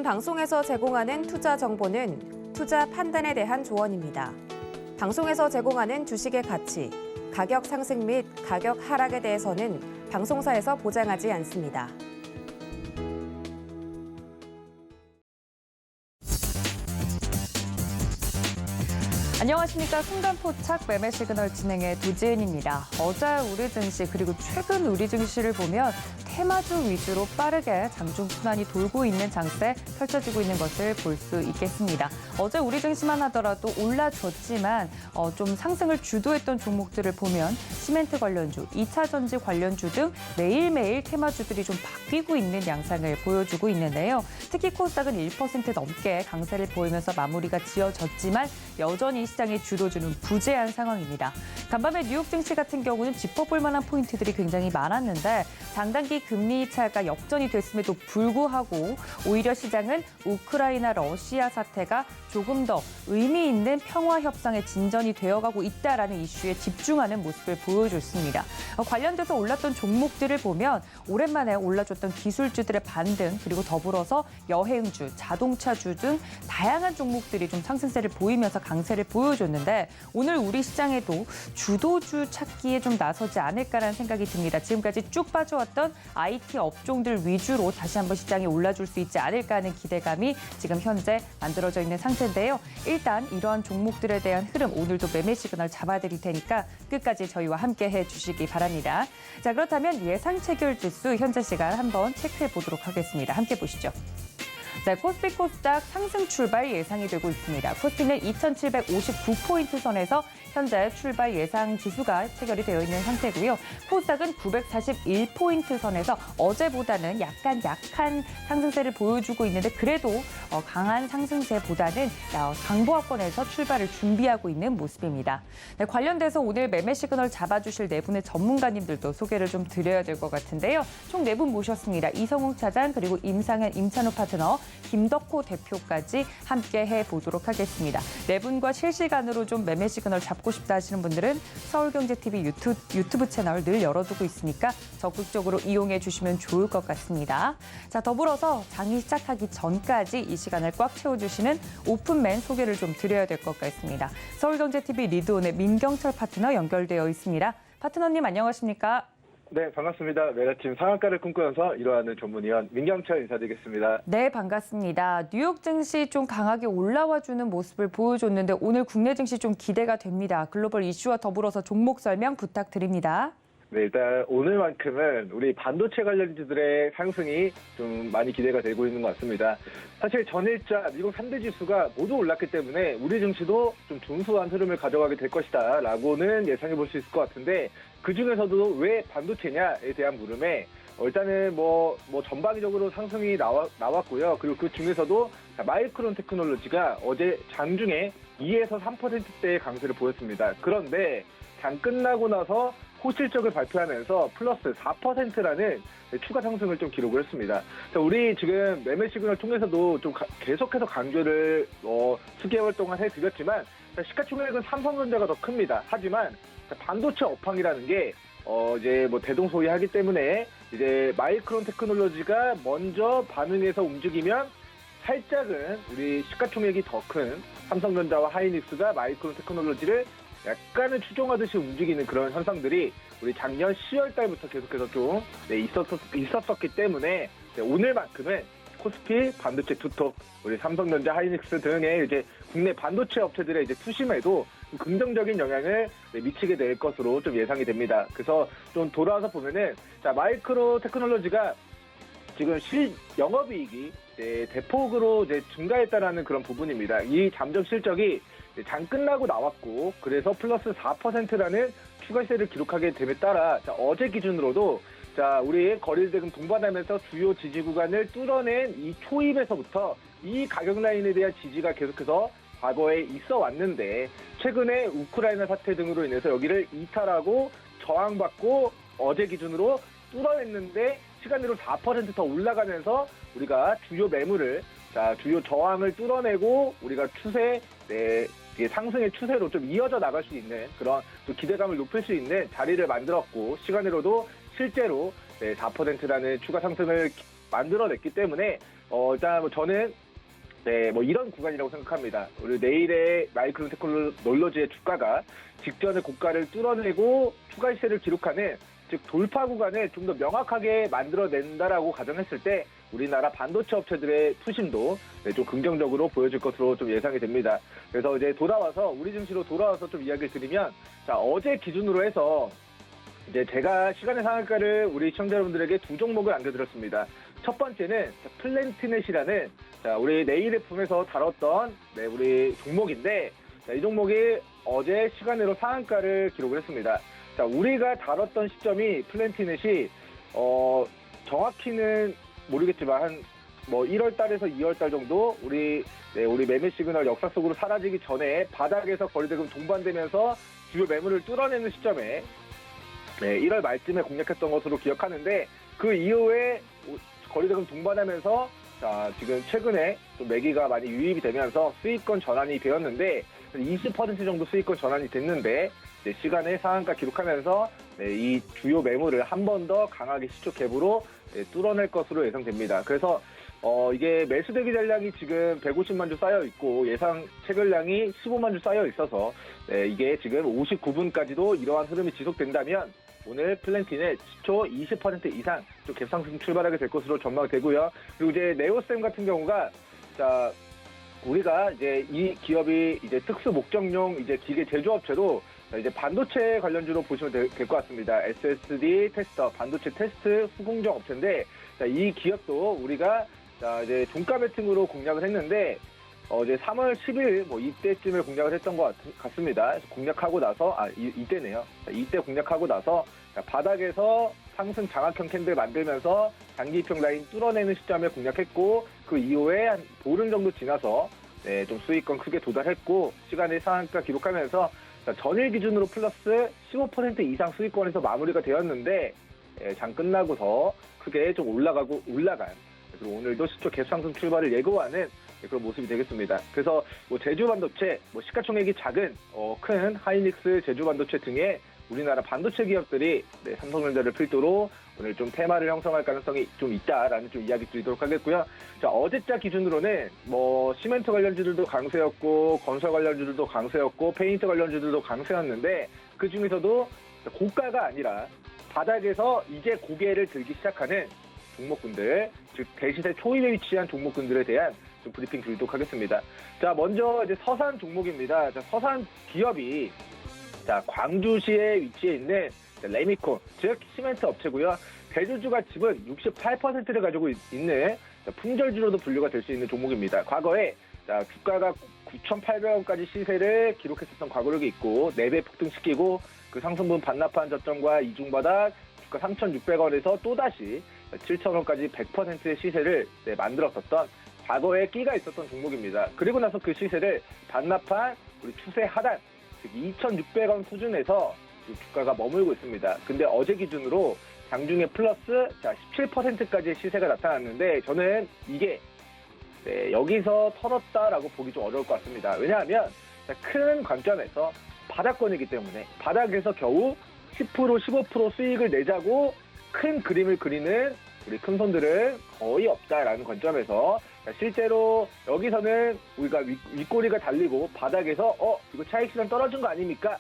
방송에서 제공하는 투자 정보는 투자 판단에 대한 조언입니다. 방송에서 제공하는 주식의 가치, 가격 상승 및 가격 하락에 대해서는 방송사에서 보장하지 않습니다. 안녕하십니까. 순간포착 매매 시그널 진행의 도지은입니다. 어제 우리 증시 그리고 최근 우리 증시를 보면 테마주 위주로 빠르게 장중 순환이 돌고 있는 장세 펼쳐지고 있는 것을 볼 수 있겠습니다. 어제 우리 증시만 하더라도 올라줬지만 좀 상승을 주도했던 종목들을 보면 시멘트 관련주, 2차 전지 관련주 등 매일매일 테마주들이 좀 바뀌고 있는 양상을 보여주고 있는데요. 특히 코스닥은 1% 넘게 강세를 보이면서 마무리가 지어졌지만 여전히 시장의 주도주는 부재한 상황입니다. 간밤에 뉴욕 증시 같은 경우는 짚어볼 만한 포인트들이 굉장히 많았는데 장단기 금리 차가 역전이 됐음에도 불구하고 오히려 시장은 우크라이나 러시아 사태가 조금 더 의미 있는 평화 협상의 진전이 되어가고 있다라는 이슈에 집중하는 모습을 보여줬습니다. 관련돼서 올랐던 종목들을 보면 오랜만에 올라줬던 기술주들의 반등 그리고 더불어서 여행주, 자동차주 등 다양한 종목들이 좀 상승세를 보이면서 강세를 보여줬는데 오늘 우리 시장에도 주도주 찾기에 좀 나서지 않을까라는 생각이 듭니다. 지금까지 쭉 빠져왔던 IT 업종들 위주로 다시 한번 시장이 올라줄 수 있지 않을까 하는 기대감이 지금 현재 만들어져 있는 상태인데요. 일단 이러한 종목들에 대한 흐름 오늘도 매매 시그널 잡아드릴 테니까 끝까지 저희와 함께 해주시기 바랍니다. 자, 그렇다면 예상 체결 지수 현재 시간 한번 체크해 보도록 하겠습니다. 함께 보시죠. 자, 코스피 코스닥 상승 출발 예상이 되고 있습니다. 코스피는 2,759포인트 선에서 현재 출발 예상 지수가 체결이 되어 있는 상태고요. 코스닥은 941포인트 선에서 어제보다는 약간 약한 상승세를 보여주고 있는데 그래도 강한 상승세보다는 강보합권에서 출발을 준비하고 있는 모습입니다. 네, 관련돼서 오늘 매매 시그널 잡아주실 네 분의 전문가님들도 소개를 좀 드려야 될 것 같은데요. 총 네 분 모셨습니다. 이성웅 차장 그리고 임상현, 임찬호 파트너, 김덕호 대표까지 함께 해보도록 하겠습니다. 네 분과 실시간으로 좀 매매 시그널 잡고 싶다 하시는 분들은 서울경제TV 유튜브 채널 늘 열어두고 있으니까 적극적으로 이용해 주시면 좋을 것 같습니다. 자, 더불어서 장이 시작하기 전까지 이 시간을 꽉 채워주시는 오픈맨 소개를 좀 드려야 될 것 같습니다. 서울경제TV 리드온의 민경철 파트너 연결되어 있습니다. 파트너님 안녕하십니까? 네, 반갑습니다. 매일아침 상한가를 꿈꾸면서 일어나는 전문위원 민경철 인사드리겠습니다. 네, 반갑습니다. 뉴욕 증시 좀 강하게 올라와주는 모습을 보여줬는데 오늘 국내 증시 좀 기대가 됩니다. 글로벌 이슈와 더불어서 종목 설명 부탁드립니다. 네, 일단 오늘만큼은 우리 반도체 관련주들의 상승이 좀 많이 기대가 되고 있는 것 같습니다. 사실 전일자 미국 3대 지수가 모두 올랐기 때문에 우리 증시도 좀 준수한 흐름을 가져가게 될 것이다 라고는 예상해 볼 수 있을 것 같은데 그중에서도 왜 반도체냐에 대한 물음에 일단은 뭐 전방위적으로 상승이 나왔고요. 그리고 그 중에서도 마이크론 테크놀로지가 어제 장중에 2에서 3%대의 강세를 보였습니다. 그런데 장 끝나고 나서 호실적을 발표하면서 플러스 4%라는 추가 상승을 좀 기록을 했습니다. 우리 지금 매매 시그널 통해서도 좀 계속해서 강조를 수개월 동안 해드렸지만 시가총액은 삼성전자가 더 큽니다. 하지만 반도체 업황이라는 게 이제 대동소이하기 때문에 이제 마이크론 테크놀로지가 먼저 반응해서 움직이면 살짝은 우리 시가총액이 더 큰 삼성전자와 하이닉스가 마이크론 테크놀로지를 약간은 추종하듯이 움직이는 그런 현상들이 우리 작년 10월 달부터 계속해서 좀 있었었기 때문에 오늘만큼은 코스피 반도체 투톱, 우리 삼성전자, 하이닉스 등의 이제 국내 반도체 업체들의 이제 투심에도 긍정적인 영향을 미치게 될 것으로 좀 예상이 됩니다. 그래서 좀 돌아와서 보면은 마이크로 테크놀로지가 지금 영업이익이 대폭으로 이제 증가했다라는 그런 부분입니다. 이 잠정 실적이 장 끝나고 나왔고 그래서 플러스 4%라는 추가 시세를 기록하게 됨에 따라 어제 기준으로도 우리 거래일 대금 동반하면서 주요 지지 구간을 뚫어낸 이 초입에서부터 이 가격 라인에 대한 지지가 계속해서 과거에 있어 왔는데 최근에 우크라이나 사태 등으로 인해서 여기를 이탈하고 저항받고 어제 기준으로 뚫어냈는데 시간으로 4% 더 올라가면서 우리가 주요 매물을 주요 저항을 뚫어내고 우리가 상승의 추세로 좀 이어져 나갈 수 있는 그런 또 기대감을 높일 수 있는 자리를 만들었고 시간으로도 실제로 4%라는 추가 상승을 만들어냈기 때문에 일단 뭐 저는 네, 뭐 이런 구간이라고 생각합니다. 우리 내일의 마이크론 테크놀로지의 주가가 직전의 고가를 뚫어내고 추가 시세를 기록하는 즉 돌파 구간을 좀 더 명확하게 만들어낸다라고 가정했을 때 우리나라 반도체 업체들의 투심도 네, 좀 긍정적으로 보여질 것으로 좀 예상이 됩니다. 그래서 이제 우리 증시로 돌아와서 좀 이야기를 드리면 자, 어제 기준으로 해서 이제 제가 시간의 상한가를 우리 시청자 여러분들에게 두 종목을 안겨드렸습니다. 첫 번째는 플랜티넷이라는 자, 우리 네일의품에서 다뤘던 네, 우리 종목인데 자, 이 종목이 어제 시간으로 상한가를 기록을 했습니다. 자, 우리가 다뤘던 시점이 플랜티넷이 정확히는 모르겠지만 한 뭐 1월 달에서 2월 달 정도 우리 매매 시그널 역사 속으로 사라지기 전에 바닥에서 거래대금 동반되면서 주요 매물을 뚫어내는 시점에 네, 1월 말쯤에 공략했던 것으로 기억하는데 그 이후에 거래대금 동반하면서 자, 지금 최근에 좀 매기가 많이 유입이 되면서 수익권 전환이 되었는데 20% 정도 수익권 전환이 됐는데 이제 시간에 상한가 기록하면서 네, 이 주요 매물을 한 번 더 강하게 시초 갭으로 네, 뚫어낼 것으로 예상됩니다. 그래서 이게 매수 대기 잔량이 지금 150만 주 쌓여 있고 예상 체결량이 15만 주 쌓여 있어서 네, 이게 지금 59분까지도 이러한 흐름이 지속된다면 오늘 플랜티넷 시초 20% 이상 좀 갭상승 출발하게 될 것으로 전망되고요. 그리고 이제 네오셈 같은 경우가 자 우리가 이제 이 기업이 이제 특수 목적용 이제 기계 제조업체로 이제 반도체 관련주로 보시면 될 것 같습니다. SSD 테스터, 반도체 테스트 후공정 업체인데 자, 이 기업도 우리가 자, 이제 종가 매팅으로 공략을 했는데 이제 3월 10일 뭐 이때쯤에 공략을 했던 것 같습니다. 그래서 공략하고 나서 이때네요. 자, 이때 공략하고 나서 자, 바닥에서 상승 장악형 캔들 만들면서 장기평 라인 뚫어내는 시점에 공략했고 그 이후에 한 보름 정도 지나서 네, 좀 수익권 크게 도달했고 시간의 상한가 기록하면서 자, 전일 기준으로 플러스 15% 이상 수익권에서 마무리가 되었는데 장 끝나고서 크게 좀 올라간 그리고 오늘도 시초 갭상승 출발을 예고하는 그런 모습이 되겠습니다. 그래서 뭐 제주 반도체, 뭐 시가총액이 작은 큰 하이닉스, 제주 반도체 등의 우리나라 반도체 기업들이 네, 삼성전자를 필두로 오늘 좀 테마를 형성할 가능성이 좀 있다라는 좀 이야기 드리도록 하겠고요. 자, 어제자 기준으로는 뭐 시멘트 관련주들도 강세였고 건설 관련주들도 강세였고 페인트 관련주들도 강세였는데 그 중에서도 고가가 아니라 바닥에서 이제 고개를 들기 시작하는 종목군들, 즉 대시세 초입에 위치한 종목군들에 대한 좀 브리핑 드리도록 하겠습니다. 자, 먼저 이제 서산 종목입니다. 자, 서산 기업이 자, 광주시에 위치해 있는 레미콘, 즉 시멘트 업체고요. 대주주가 지분 68%를 가지고 있는 품절주로도 분류가 될 수 있는 종목입니다. 과거에 자, 주가가 9,800원까지 시세를 기록했었던 과거력이 있고 4배 폭등시키고 그 상승분 반납한 저점과 이중바닥 주가 3,600원에서 또다시 7,000원까지 100%의 시세를 네, 만들었었던 과거에 끼가 있었던 종목입니다. 그리고 나서 그 시세를 반납한 우리 추세 하단, 즉 2,600원 수준에서 주가가 머물고 있습니다. 근데 어제 기준으로 장중에 플러스 17%까지의 시세가 나타났는데 저는 이게 네, 여기서 털었다라고 보기 좀 어려울 것 같습니다. 왜냐하면 큰 관점에서 바닥권이기 때문에 바닥에서 겨우 10% 15% 수익을 내자고 큰 그림을 그리는 우리 큰손들은 거의 없다라는 관점에서 실제로 여기서는 우리가 윗꼬리가 달리고 바닥에서 이거 차익 실현 떨어진 거 아닙니까?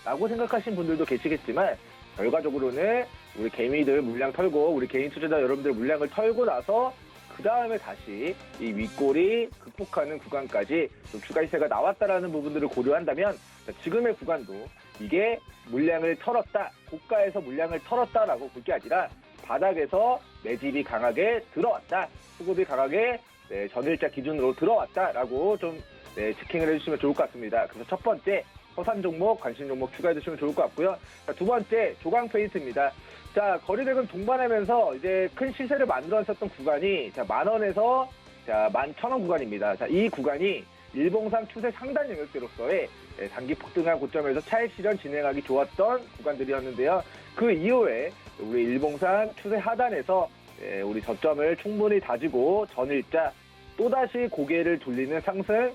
라고 생각하시는 분들도 계시겠지만 결과적으로는 우리 개미들 물량 털고 우리 개인 투자자 여러분들 물량을 털고 나서 그 다음에 다시 이 윗골이 극복하는 구간까지 좀 추가 시세가 나왔다라는 부분들을 고려한다면 지금의 구간도 이게 물량을 털었다, 고가에서 물량을 털었다라고 볼 게 아니라 바닥에서 매집이 강하게 들어왔다, 수급이 강하게 네, 전일자 기준으로 들어왔다라고 좀 네, 체킹을 해주시면 좋을 것 같습니다. 그래서 첫 번째 서산 종목, 관심 종목 추가해 주시면 좋을 것 같고요. 자, 두 번째 조광 페인트입니다. 자, 거래대금 동반하면서 이제 큰 시세를 만들었었던 구간이 자, 10,000원에서 자, 11,000원 구간입니다. 자, 이 구간이 일봉상 추세 상단 영역대로서의 네, 단기 폭등한 고점에서 차익 실현 진행하기 좋았던 구간들이었는데요. 그 이후에 우리 일봉상 추세 하단에서 네, 우리 저점을 충분히 다지고 전일자 또다시 고개를 돌리는 상승,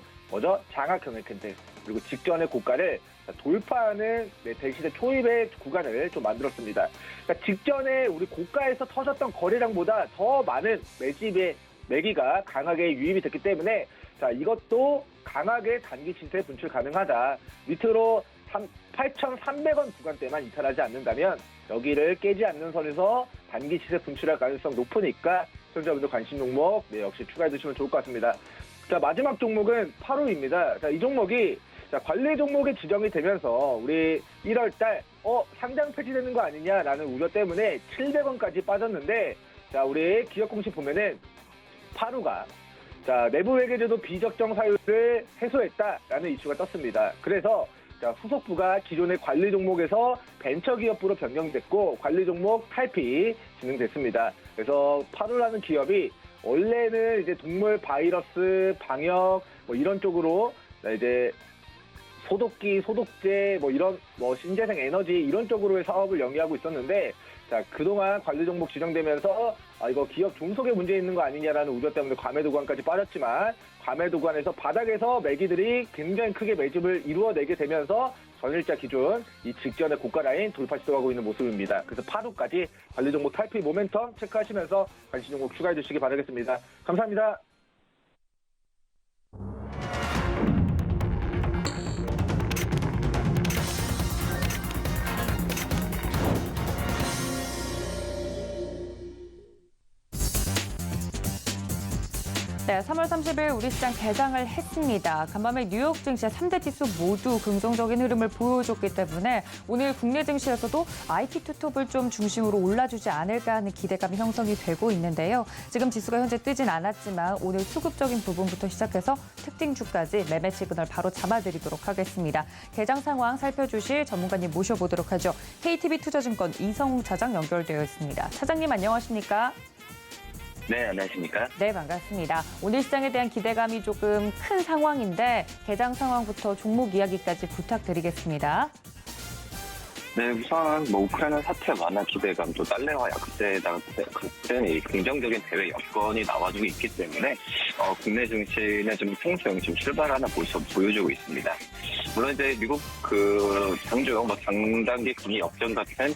장악형의 캔들, 그리고 직전의 고가를 돌파하는 네, 대시세 초입의 구간을 좀 만들었습니다. 그러니까 직전에 우리 고가에서 터졌던 거래량보다 더 많은 매집의 매기가 강하게 유입이 됐기 때문에 자 이것도 강하게 단기 시세 분출 가능하다. 밑으로 8,300원 구간대만 이탈하지 않는다면 여기를 깨지 않는 선에서 단기 시세 분출할 가능성 높으니까 시청자분들 관심 종목 역시 추가해 두시면 좋을 것 같습니다. 자 마지막 종목은 8호입니다. 자 이 종목이 자 관리 종목에 지정이 되면서 우리 1월달 상장 폐지되는 거 아니냐라는 우려 때문에 700원까지 빠졌는데 자 우리 기업 공시 보면은 8호가 자 내부 회계제도 비적정 사유를 해소했다라는 이슈가 떴습니다. 그래서 자 후속부가 기존의 관리 종목에서 벤처기업부로 변경됐고 관리 종목 탈피 진행됐습니다. 그래서 8호라는 기업이 원래는 이제 동물 바이러스 방역 뭐 이런 쪽으로 이제 소독기, 소독제 뭐 이런 뭐 신재생 에너지 이런 쪽으로의 사업을 영위하고 있었는데 자 그동안 관리 종목 지정되면서 이거 기업 종속에 문제 있는 거 아니냐라는 우려 때문에 과매도구간까지 빠졌지만 과매도구간에서 바닥에서 매기들이 굉장히 크게 매집을 이루어내게 되면서 전일자 기준 이 직전의 고가 라인 돌파 시도하고 있는 모습입니다. 그래서 8호까지 관리 종목 탈피 모멘텀 체크하시면서 관심 종목 추가해 주시기 바라겠습니다. 감사합니다. 네, 3월 30일 우리 시장 개장을 했습니다. 간밤에 뉴욕 증시의 3대 지수 모두 긍정적인 흐름을 보여줬기 때문에 오늘 국내 증시에서도 IT 투톱을 좀 중심으로 올라주지 않을까 하는 기대감이 형성이 되고 있는데요. 지금 지수가 현재 뜨진 않았지만 오늘 수급적인 부분부터 시작해서 특징주까지 매매 시그널 바로 잡아드리도록 하겠습니다. 개장 상황 살펴주실 전문가님 모셔보도록 하죠. KTB 투자증권 이성웅 차장 연결되어 있습니다. 차장님 안녕하십니까? 네, 안녕하십니까? 네, 반갑습니다. 오늘 시장에 대한 기대감이 조금 큰 상황인데 개장 상황부터 종목 이야기까지 부탁드리겠습니다. 네, 우선 우크라이나 사태 완화 기대감도 달러화 약세 같은 이 긍정적인 대외 여건이 나와주고 있기 때문에 국내 증시는 좀 상승 출발하는 모습 보여주고 있습니다. 물론 이제 미국 장중 장단기 금리 역전 같은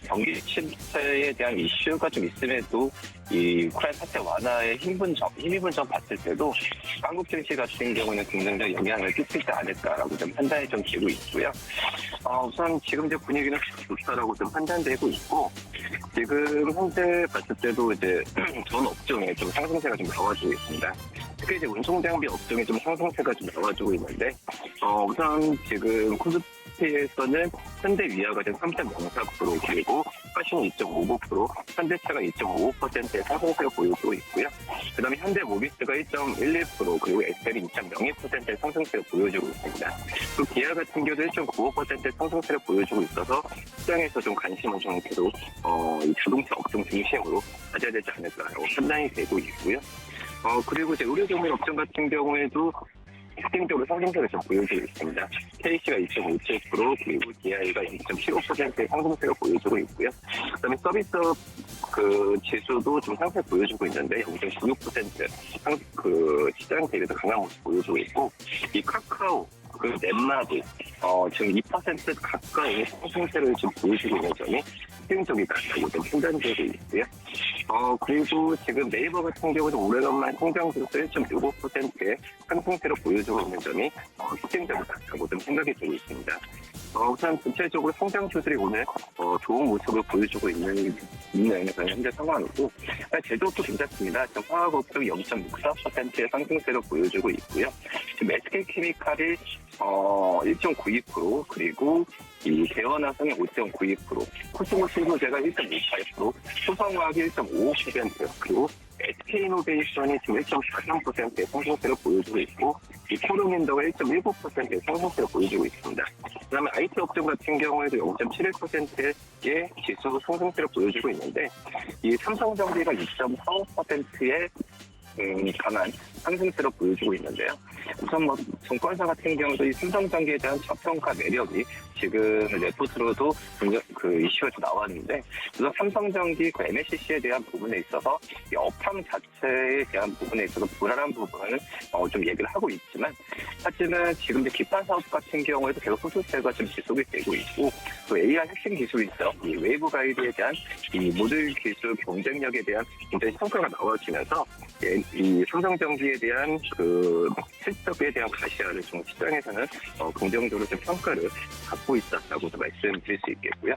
경기 침체에 대한 이슈가 좀 있음에도 이 우크라이나 사태 완화의 힘입은 점 봤을 때도 한국 증시 같은 경우는 긍정적 영향을 끼치지 않을까라고 좀 판단이 좀 되고 있고요. 우선 지금 이제 분위기는 좋다라고 좀 판단되고 있고 지금 현재 봤을 때도 이제 전 업종에 좀 상승세가 좀 나와주고 있습니다. 특히 이제 운송장비 업종에 좀 상승세가 좀 나와주고 있는데 우선 지금 코스피에서는 현대위아가 지금 3.04% 그리고 화신 2.59%, 현대차가 2.55%의 상승세를 보여주고 있고요. 그다음에 현대모비스가 1.11% 그리고 SL이 2.02%의 상승세를 보여주고 있습니다. 또 기아 같은 경우도 1.95%의 상승세를 보여주고 있어서 시장에서 좀 관심을 좀 계속 이 자동차 업종 중심으로 가져야 되지 않을까라고 판단이 되고 있고요. 그리고 이제 의료종합 업종 같은 경우에도 특징적으로 상승세를 좀 보여주고 있습니다. KC가 2.57% 그리고 DI가 2.75%의 상승세를 보여주고 있고요. 그다음에 서비스업 지수도 좀 상승 보여주고 있는데 0.96% 시장 대비해서 강한 모습 보여주고 있고 이 카카오 넷마블 지금 2% 가까이 상승세를 지금 보여주고 있는 점이 특징적이다라고 좀 판단되고 있고요. 그리고 지금 네이버 같은 경우도 오래간만에 성장지수 1.65%의 상승세를 보여주고 있는 점이 특징적이다라고 좀 생각이 들고 있습니다. 우선 전체적으로 성장 추들이 오늘 좋은 모습을 보여주고 있는 그런 현재 상황이고 제조업도 괜찮습니다. 지금 화학업종 0.64%의 상승세를 보여주고 있고요. 지금 SK케미칼이 1.92% 그리고 이 대원화성이 5.92%, 코스모신소재가 1.58%, 소성화학이 1.55% 그리고 SK이노베이션이 지금 1.43%의 상승세를 보여주고 있고 이 코르민더가 1.19%의 상승세를 보여주고 있습니다. 그다음에 IT 업종 같은 경우에도 0.71%의 지수 상승세를 보여주고 있는데 이 삼성전기가 2.45%의 강한 상승세를 보여주고 있는데요. 우선 증권사 같은 경우도 이 삼성전기에 대한 저평가 매력이 지금 레포트로도 이슈가 좀 나왔는데, 그래서 삼성전기 MLCC에 대한 부분에 있어서 이 업황 자체에 대한 부분에 있어서 불안한 부분을 좀 얘기를 하고 있지만, 하지만 지금 기타 사업 같은 경우에도 계속 소수세가 좀 지속이 되고 있고, 또 AI 핵심 기술이 있죠. 이 웨이브 가이드에 대한 이 모듈 기술 경쟁력에 대한 굉장히 성과가 나와지면서 이 삼성전기에 대한 그 실적에 대한 가시화를 좀 시장에서는 긍정적으로 좀 평가를 받고 있다라고도 말씀드릴 수 있겠고요.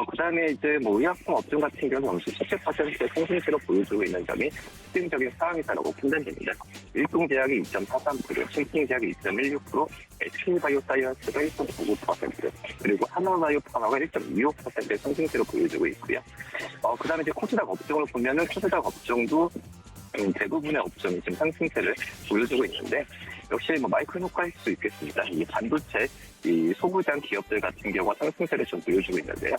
그다음에 이제 뭐 의약품 업종 같은 경우는 엄청 17%의 상승세로 보여주고 있는 점이 특징적인 상황이다라고 판단됩니다. 일동제약이 2.43%, 신풍제약이 2.16%, SK바이오사이언스가 1.99%, 그리고 하나바이오파마가 1.25%의 상승세로 보여주고 있고요. 그다음에 이제 코스닥 업종을 보면은 코스닥 업종도 대부분의 업종이 지금 상승세를 보여주고 있는데 역시 뭐 마이크로 효과일 수 있겠습니다. 이 반도체, 이 소부장 기업들 같은 경우가 상승세를 좀 보여주고 있는데요.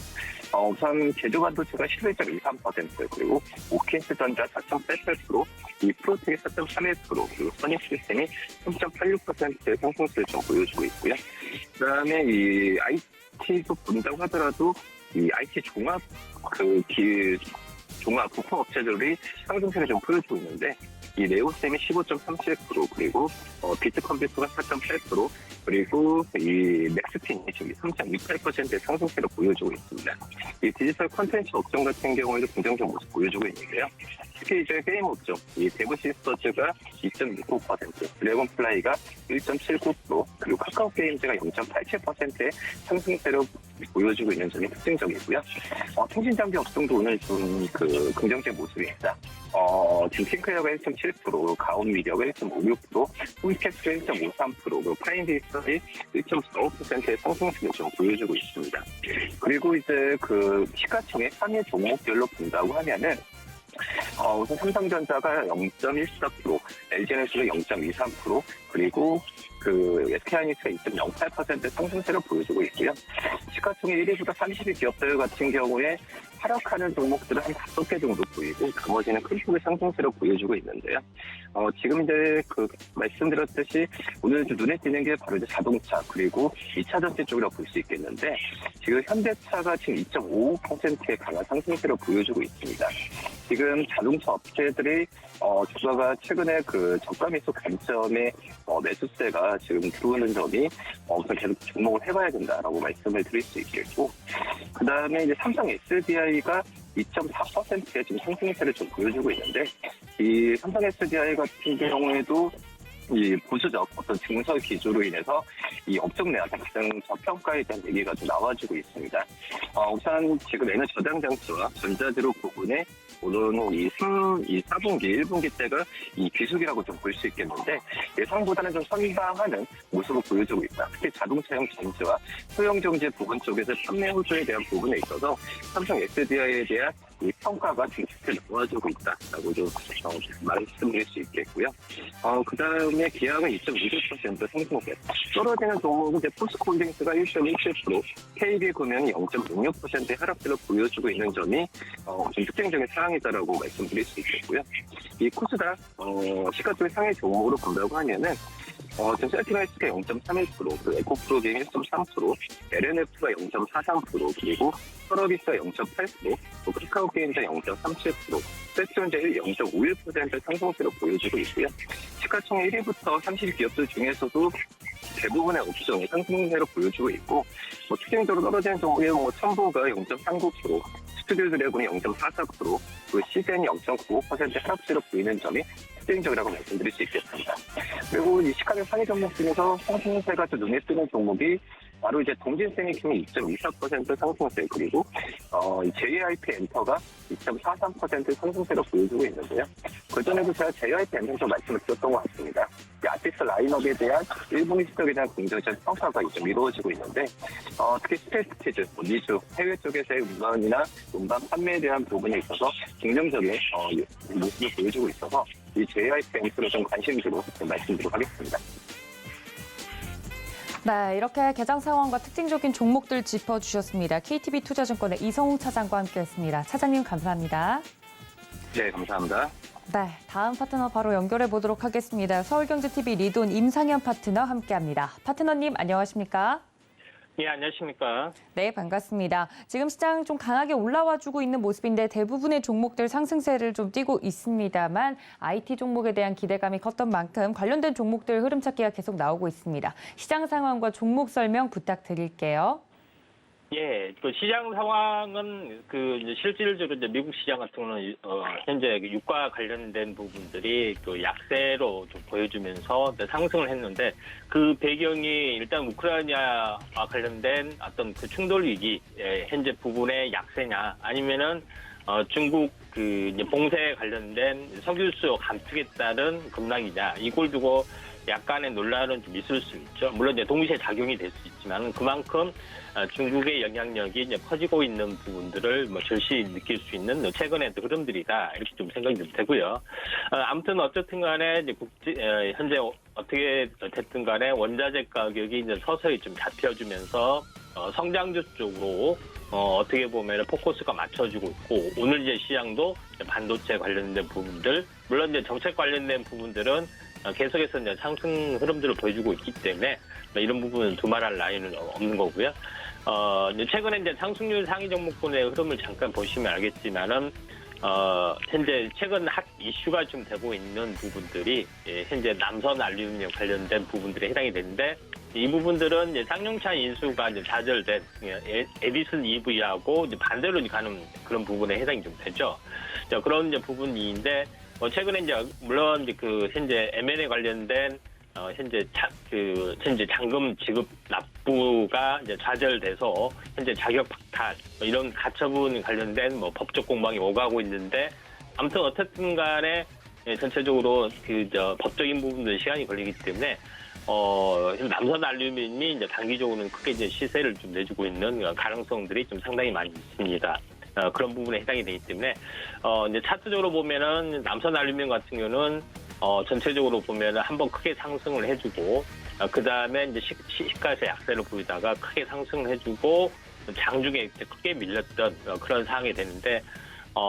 우선 제조반도체가 11.23%, 그리고 오케이스전자 4.88%, 이 프로텍이 4.31%, 그리고 선익시스템이 3.86%의 상승세를 좀 보여주고 있고요. 그다음에 이 IT도 본다고 하더라도 이 IT 종합 종합 부품 업체들이 상승세를 좀 보여주고 있는데 이 네오셈이 15.37%, 그리고 비트컴퓨터가 4.8%, 그리고 이 맥스핀이 지금 3.28%의 상승세를 보여주고 있습니다. 이 디지털 콘텐츠 업종 같은 경우에도 긍정적 모습 보여주고 있는데요. 특히 이제 게임 업종, 이 데브시스터즈가 2.69%, 드래곤플라이가 1.79%, 그리고 카카오 게임즈가 0.87%의 상승세를 보여주고 있는 점이 특징적이고요. 통신장비 업종도 오늘 좀 긍정적 모습입니다. 지금 핑크웨어가 1.7%, 가온미디어가 1.56%, 홈캡스 1.53%, 그리고 파인디지털이 1.45%의 상승세를 좀 보여주고 있습니다. 그리고 이제 시가총액 상위 종목별로 본다고 하면은 우선 삼성전자가 0.14%, LG에너지가 0.23%, 그리고 SK하이닉스가 2.08% 상승세를 보여주고 있고요. 시가총액 1위보다 30위 기업들 같은 경우에 하락하는 종목들은 한 5개 정도 보이고 나머지는 큰 폭의 상승세를 보여주고 있는데요. 지금 이제 말씀드렸듯이 오늘 좀 눈에 띄는 게 바로 이제 자동차 그리고 2차 전지 쪽이라고 볼 수 있겠는데 지금 현대차가 지금 2.55%의 강한 상승세를 보여주고 있습니다. 지금 자동차 업체들이 주가가 최근에 저가 매수 관점의 매수세가 지금 들어오는 점이 우선 계속 주목을 해봐야 된다라고 말씀을 드릴 수 있겠고, 그 다음에 이제 삼성 SDI가 2.4%의 지금 상승세를 좀 보여주고 있는데, 이 삼성 SDI 같은 경우에도 이 보수적 어떤 증서 기조로 인해서 이 업종 내에서 가장 저평가에 대한 얘기가 좀 나와주고 있습니다. 우선 지금 에너지 저장 장치와 전자재료 부분에 오늘 이 4분기, 1분기 때가 이 비수기라고 좀 볼 수 있겠는데 예상보다는 좀 선방하는 모습을 보여주고 있다. 특히 자동차용 전지와 소형 정지 부분 쪽에서 판매 호조에 대한 부분에 있어서 삼성 SDI에 대한 이 평가가 좀 좋게 나와주고 있다라고 좀 말씀드릴 수 있겠고요. 그 다음에 기아가 2.29% 상승세, 떨어지는 종목은 이제 포스코홀딩스가 1.17%, KB금융이 0.66%의 하락세를 보여주고 있는 점이 좀 특징적인 상황이다라고 말씀드릴 수 있겠고요. 이 코스닥 시가총액 상위 종목으로 본다고 하면은 지금 셀티나이스가 0.31%, 에코프로게임 1.3%, LNF가 0.43%, 그리고 서러비스가 0.8%, 카카오게임즈 0.37%, 세트온제 0.51%의 상승세를 보여주고 있고요. 시가총액 1위부터 30위 기업들 중에서도 대부분의 업종이 상승세를 보여주고 있고, 특징적으로 떨어지는 종목에 첨보가 0.39%, 스튜디오 드래곤이 0.44%, 시젠이 0.95%의 하락세로 보이는 점이 특징적이라고 말씀드릴 수 있겠습니다. 그리고 이 시가총 상위 종목 중에서 상승세가 좀 눈에 띄는 종목이 바로 이제 동진세미킴이 2.24% 상승세, 그리고 JYP 엔터가 2.43% 상승세로 보여주고 있는데요. 그전에도 제가 JYP 엔터 좀 말씀을 드렸던 것 같습니다. 이 아티스트 라인업에 대한 일본 시적에 대한 긍정적 평가가 좀 이루어지고 있는데, 특히 스페이스티즈, 니즈, 해외 쪽에서의 운반이나 운반 판매에 대한 부분에 있어서 긍정적인 모습을 보여주고 있어서 이 JYP 엔터를 좀 관심주로 말씀드리도록 하겠습니다. 네, 이렇게 개장 상황과 특징적인 종목들 짚어주셨습니다. KTB 투자증권의 이성웅 차장과 함께했습니다. 차장님 감사합니다. 네, 감사합니다. 네, 다음 파트너 바로 연결해 보도록 하겠습니다. 서울경제TV 리돈 임상현 파트너 함께합니다. 파트너님 안녕하십니까? 예, 안녕하십니까? 네, 반갑습니다. 지금 시장 좀 강하게 올라와주고 있는 모습인데 대부분의 종목들 상승세를 좀 띠고 있습니다만 IT 종목에 대한 기대감이 컸던 만큼 관련된 종목들 흐름 찾기가 계속 나오고 있습니다. 시장 상황과 종목 설명 부탁드릴게요. 예, 그 시장 상황은 이제 실질적으로 이제 미국 시장 같은 경우는 현재 그 유가 관련된 부분들이 그 약세로 좀 보여주면서 상승을 했는데 그 배경이 일단 우크라이나와 관련된 어떤 그 충돌 위기 현재 부분의 약세냐 아니면은 중국 그 이제 봉쇄에 관련된 석유 수요 감축에 따른 급락이냐 이걸 두고 약간의 논란은 좀 있을 수 있죠. 물론 이제 동시에 작용이 될 수 있지만 그만큼 중국의 영향력이 이제 커지고 있는 부분들을 뭐 절실히 느낄 수 있는 최근의 흐름들이다 이렇게 좀 생각이 좀 되고요. 아무튼 어쨌든 간에 이제 현재 어떻게 됐든 간에 원자재 가격이 이제 서서히 좀 잡혀주면서 성장주 쪽으로 어떻게 보면 포커스가 맞춰지고 있고 오늘 이제 시장도 반도체 관련된 부분들 물론 이제 정책 관련된 부분들은 계속해서 이제 상승 흐름들을 보여주고 있기 때문에 이런 부분은 두말할 나위는 없는 거고요. 이제 최근에 이제 상승률 상위 종목군의 흐름을 잠깐 보시면 알겠지만은 현재 최근 핫 이슈가 좀 되고 있는 부분들이 현재 남선 알루미늄 관련된 부분들에 해당이 되는데 이 부분들은 이제 쌍용차 인수가 이제 좌절된 에디슨 EV하고 이제 반대로 가는 그런 부분에 해당이 좀 되죠. 자, 그런 이제 부분인데 최근에 이제 물론 이제 그 현재 M&A 관련된 현재 잔금 지급 납부가 이제 좌절돼서 현재 자격 박탈 이런 가처분 관련된 법적 공방이 오가고 있는데 아무튼 어쨌든 간에 전체적으로 법적인 부분들 시간이 걸리기 때문에 남선 알루미늄이 이제 단기적으로는 크게 이제 시세를 좀 내주고 있는 가능성들이 좀 상당히 많이 있습니다. 그런 부분에 해당이 되기 때문에 이제 차트적으로 보면은 남선 알루미늄 같은 경우는 전체적으로 보면은 한번 크게 상승을 해주고 그 다음에 이제 시가에서 약세를 보이다가 크게 상승을 해주고 장중에 이제 크게 밀렸던 그런 상황이 되는데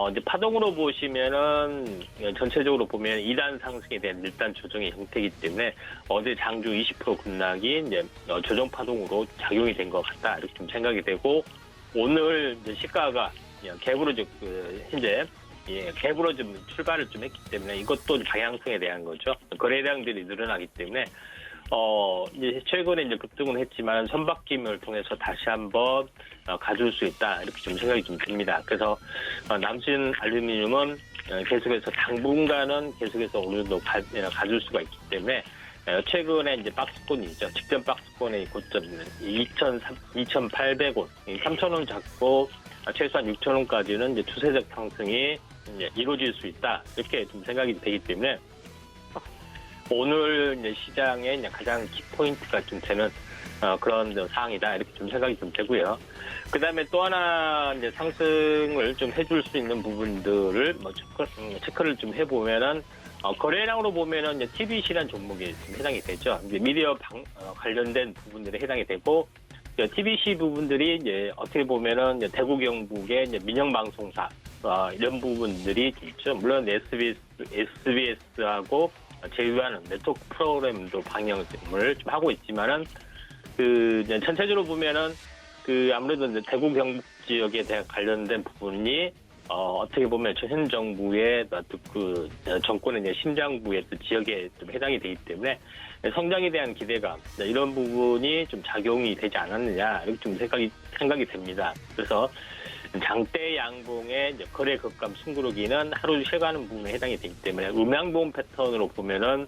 이제 파동으로 보시면은 전체적으로 보면 2단 상승에 대한 1단 조정의 형태이기 때문에 어제 장중 20% 급락이 이제 조정 파동으로 작용이 된 것 같다 이렇게 좀 생각이 되고 오늘 이제 시가가 갭으로 현재 갭으로 좀 출발을 좀 했기 때문에 이것도 방향성에 대한 거죠. 거래량들이 늘어나기 때문에 이제 최근에 이제 급등을 했지만 선박김을 통해서 다시 한번 가줄 수 있다 이렇게 좀 생각이 좀 듭니다. 그래서 남신 알루미늄은 계속해서 당분간은 계속해서 어느 정도 가줄 수가 있기 때문에 최근에 이제 박스권이죠. 직전 박스권의 고점은 2,800원, 3,000원 잡고 최소한 6,000원까지는 이제 추세적 상승이 이제 이루어질 수 있다 이렇게 좀 생각이 되기 때문에 오늘 이제 시장의 이제 가장 키포인트가 좀 되는 그런 상황이다 이렇게 좀 생각이 좀 되고요. 그 다음에 또 하나 이제 상승을 좀 해줄 수 있는 부분들을 체크를 좀 해보면은 거래량으로 보면은 이제 TBC라는 종목이 좀 해당이 되죠. 이제 미디어 관련된 부분들에 해당이 되고 TBC 부분들이 이제 어떻게 보면은 이제 대구 경북의 이제 민영 방송사 이런 부분들이 있죠. 물론 SBS하고 제휴하는 네트워크 프로그램도 방영을 좀 하고 있지만은 이제 전체적으로 보면은 아무래도 이제 대구 경북 지역에 대한 관련된 부분이 어떻게 보면 현 정부의 정권의 이제 심장부의 지역에 좀 해당이 되기 때문에 성장에 대한 기대감 이런 부분이 좀 작용이 되지 않았느냐 이렇게 좀 생각이 됩니다. 그래서 장대 양봉의 이제 거래 급감 숨구르기는 하루 쉬어가는 부분에 해당이 되기 때문에 음양봉 패턴으로 보면은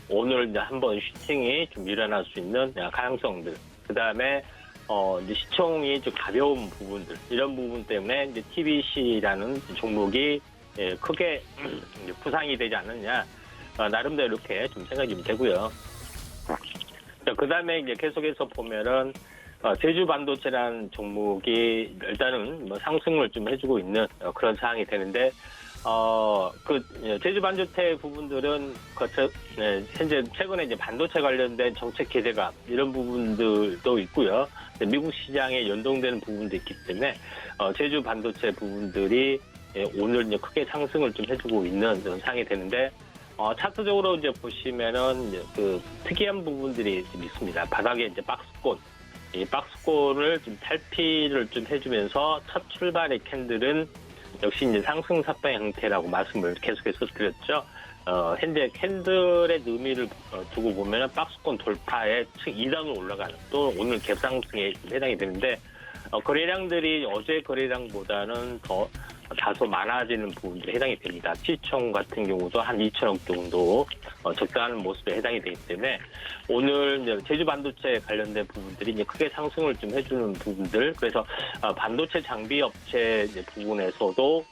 오늘 이제 한번 슈팅이 좀 일어날 수 있는 가능성들 그 다음에 이제 시총이 좀 가벼운 부분들 이런 부분 때문에 이제 TBC라는 종목이 크게 부상이 되지 않느냐 나름대로 이렇게 좀 생각이 좀 되고요. 그 다음에 이제 계속해서 보면은 제주 반도체라는 종목이 일단은 상승을 좀 해주고 있는 그런 상황이 되는데 제주 반도체 부분들은 현재 최근에 이제 반도체 관련된 정책 기대감 이런 부분들도 있고요. 미국 시장에 연동되는 부분도 있기 때문에 제주 반도체 부분들이 오늘 이제 크게 상승을 좀 해주고 있는 그런 상황이 되는데 차트적으로 이제 보시면은 이제 특이한 부분들이 좀 있습니다. 바닥에 이제 박스권. 이 박스권을 좀 탈피를 좀 해주면서 첫 출발의 캔들은 역시 이제 상승 삿발 형태라고 말씀을 계속해서 드렸죠. 현재 캔들의 의미를 두고 보면 박스권 돌파에 층 2단으로 올라가는 또 오늘 갭상승에 해당이 되는데 거래량들이 어제 거래량보다는 더 다소 많아지는 부분들에 해당이 됩니다. 시총 같은 경우도 한 2천억 정도 적당한 모습에 해당이 되기 때문에 오늘 이제 제주 반도체 관련된 부분들이 이제 크게 상승을 좀 해주는 부분들, 그래서 반도체 장비 업체 이제 부분에서도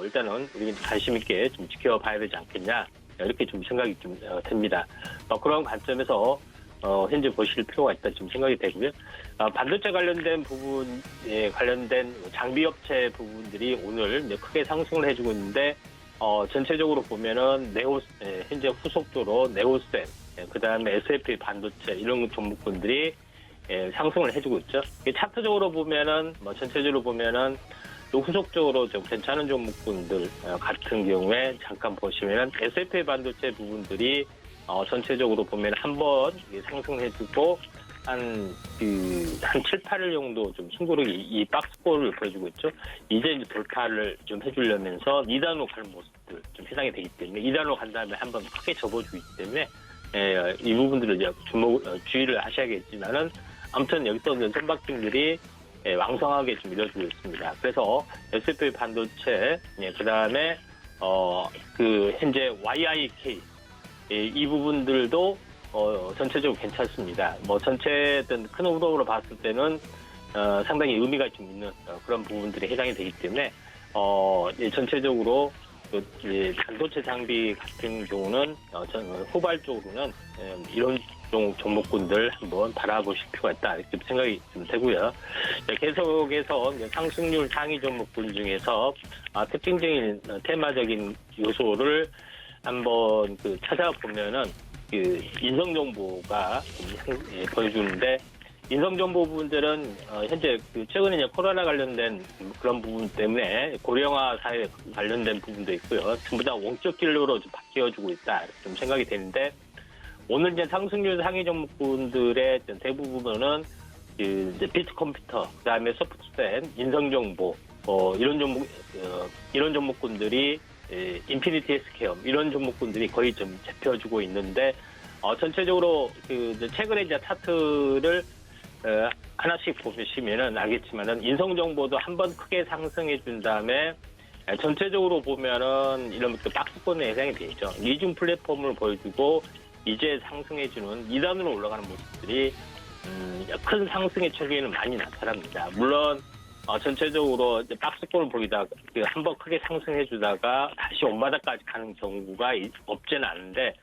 일단은 우리 관심 있게 좀 지켜봐야 되지 않겠냐, 이렇게 좀 생각이 좀 됩니다. 그런 관점에서 현재 보실 필요가 있다 좀 생각이 되고요. 반도체 관련된 부분에 관련된 장비 업체 부분들이 오늘 이제 크게 상승을 해주고 있는데 전체적으로 보면은 현재 후속적으로 네오센, 그다음에 SFP 반도체 이런 종목군들이 상승을 해주고 있죠. 차트적으로 보면은 전체적으로 보면은 또 후속적으로 좀 괜찮은 종목군들 같은 경우에 잠깐 보시면은 SFP 반도체 부분들이 전체적으로 보면 한번 상승해주고 한 7, 8일 정도 좀 승부를 이 박스볼을 보여주고 있죠. 이제 돌파를 좀 해주려면서 2단으로 가는 모습들 좀 해당이 되기 때문에 2단으로 간 다음에 한번 크게 접어주기 때문에 이 부분들을 이제 주의를 하셔야겠지만은 아무튼 여기서 선박팀들이 왕성하게 좀 밀어주고 있습니다. 그래서 SFP 반도체, 그 다음에 현재 YIK 이 부분들도 전체적으로 괜찮습니다. 전체 어떤 큰 흐름으로 봤을 때는 상당히 의미가 좀 있는 그런 부분들이 해당이 되기 때문에 전체적으로 반도체 장비 같은 경우는 후발적으로는 이런 종목군들 한번 바라보실 필요가 있다 이렇게 생각이 좀 되고요. 계속해서 상승률 상위 종목군 중에서 특징적인 테마적인 요소를 한번 찾아보면은 인성정보가 보여주는데, 인성정보 부분들은 현재 최근에 이제 코로나 관련된 그런 부분 때문에 고령화 사회 관련된 부분도 있고요. 전부 다 원격 진료로 좀 바뀌어주고 있다 이렇게 좀 생각이 되는데, 오늘 이제 상승률 상위 종목군들의 대부분은 이제 비트 컴퓨터, 그다음에 소프트센, 인성정보 이런 종목군들이 인피니티 헬스케어 이런 종목군들이 거의 좀 잡혀주고 있는데 전체적으로 최근에 이제 차트를 하나씩 보시면은 알겠지만은 인성정보도 한번 크게 상승해 준 다음에 전체적으로 보면은 이런 박스권에 해당이 되죠. 이중 플랫폼을 보여주고 이제 상승해주는 2단으로 올라가는 모습들이 큰 상승의 철기에는 많이 나타납니다. 물론 전체적으로 이제 박스권을 보이다가 한번 크게 상승해주다가 다시 원바닥까지 가는 경우가 없지는 않은데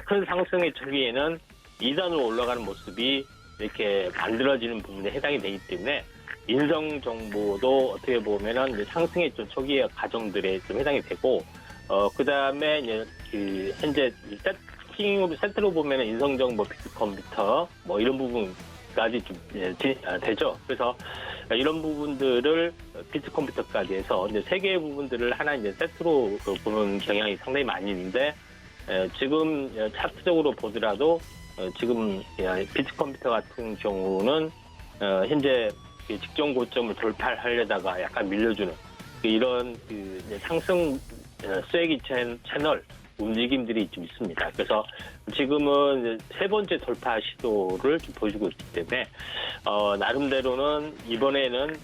큰 상승의 철기에는 2단으로 올라가는 모습이 이렇게 만들어지는 부분에 해당이 되기 때문에 인성 정보도 어떻게 보면은 이제 상승의 좀 초기의 과정들에 좀 해당이 되고 그 다음에 이제 현재 세트로 보면은 인성 정보, 빅 컴퓨터 이런 부분까지 좀 되죠. 그래서 이런 부분들을 비트 컴퓨터까지 해서 이제 세 개의 부분들을 하나 이제 세트로 보는 경향이 상당히 많이 있는데 지금 차트적으로 보더라도 지금 비트 컴퓨터 같은 경우는 현재 직전 고점을 돌파하려다가 약간 밀려주는 이런 상승 쐐기 채널 움직임들이 좀 있습니다. 그래서 지금은 세 번째 돌파 시도를 좀 보여주고 있기 때문에 나름대로는 이번에는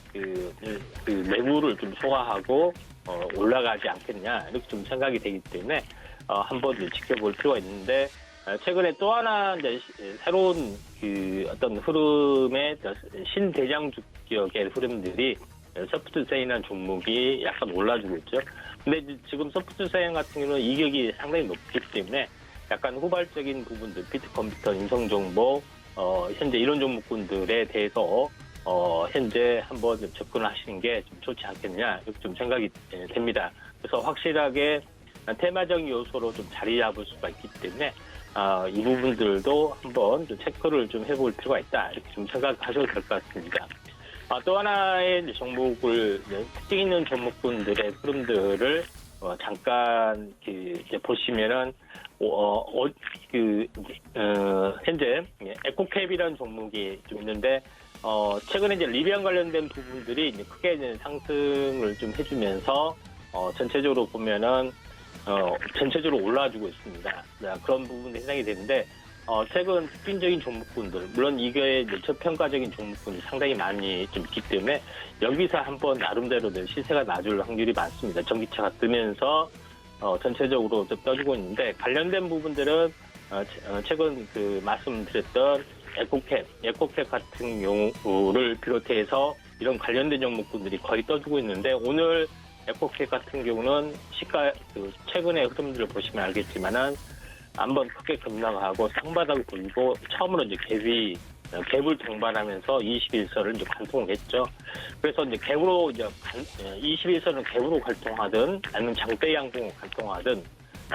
매물을 좀 소화하고 올라가지 않겠냐 이렇게 좀 생각이 되기 때문에 한번 지켜볼 필요가 있는데 최근에 또 하나 이제 새로운 어떤 흐름의 신대장주격의 흐름들이 소프트세인이라는 종목이 약간 올라주고 있죠. 근데 지금 소프트세인 같은 경우는 이격이 상당히 높기 때문에 약간 후발적인 부분들, 비트 컴퓨터, 인성정보, 현재 이런 종목군들에 대해서 현재 한번 접근을 하시는 게 좀 좋지 않겠느냐 이렇게 좀 생각이 됩니다. 그래서 확실하게 테마적인 요소로 좀 자리 잡을 수가 있기 때문에 이 부분들도 한번 좀 체크를 좀 해볼 필요가 있다 이렇게 좀 생각하셔도 될 것 같습니다. 또 하나의 종목을 특징 있는 종목군들의 흐름들을 잠깐 이제 보시면은 현재 에코캡이라는 종목이 좀 있는데 최근에 이제 리비안 관련된 부분들이 이제 크게 이제 상승을 좀 해주면서 전체적으로 보면은 전체적으로 올라와주고 있습니다. 그런 부분에 해당이 되는데 최근 특징적인 종목군들, 물론 이게 저평가적인 종목군이 상당히 많이 좀 있기 때문에 여기서 한번 나름대로 시세가 낮을 확률이 많습니다. 전기차가 뜨면서 전체적으로 좀 떠주고 있는데 관련된 부분들은 최근 그 말씀드렸던 에코캡 같은 경우를 비롯해서 이런 관련된 종목군들이 거의 떠주고 있는데 오늘 에코캡 같은 경우는 시가 최근의 흐름들을 보시면 알겠지만은 한번 크게 급락하고 쌍바닥을 돌고 처음으로 이제 갭을 동반하면서 21선을 이제 관통을 했죠. 그래서 이제 갭으로 이제 21선을 갭으로 관통하든 아니면 장대 양봉을 관통하든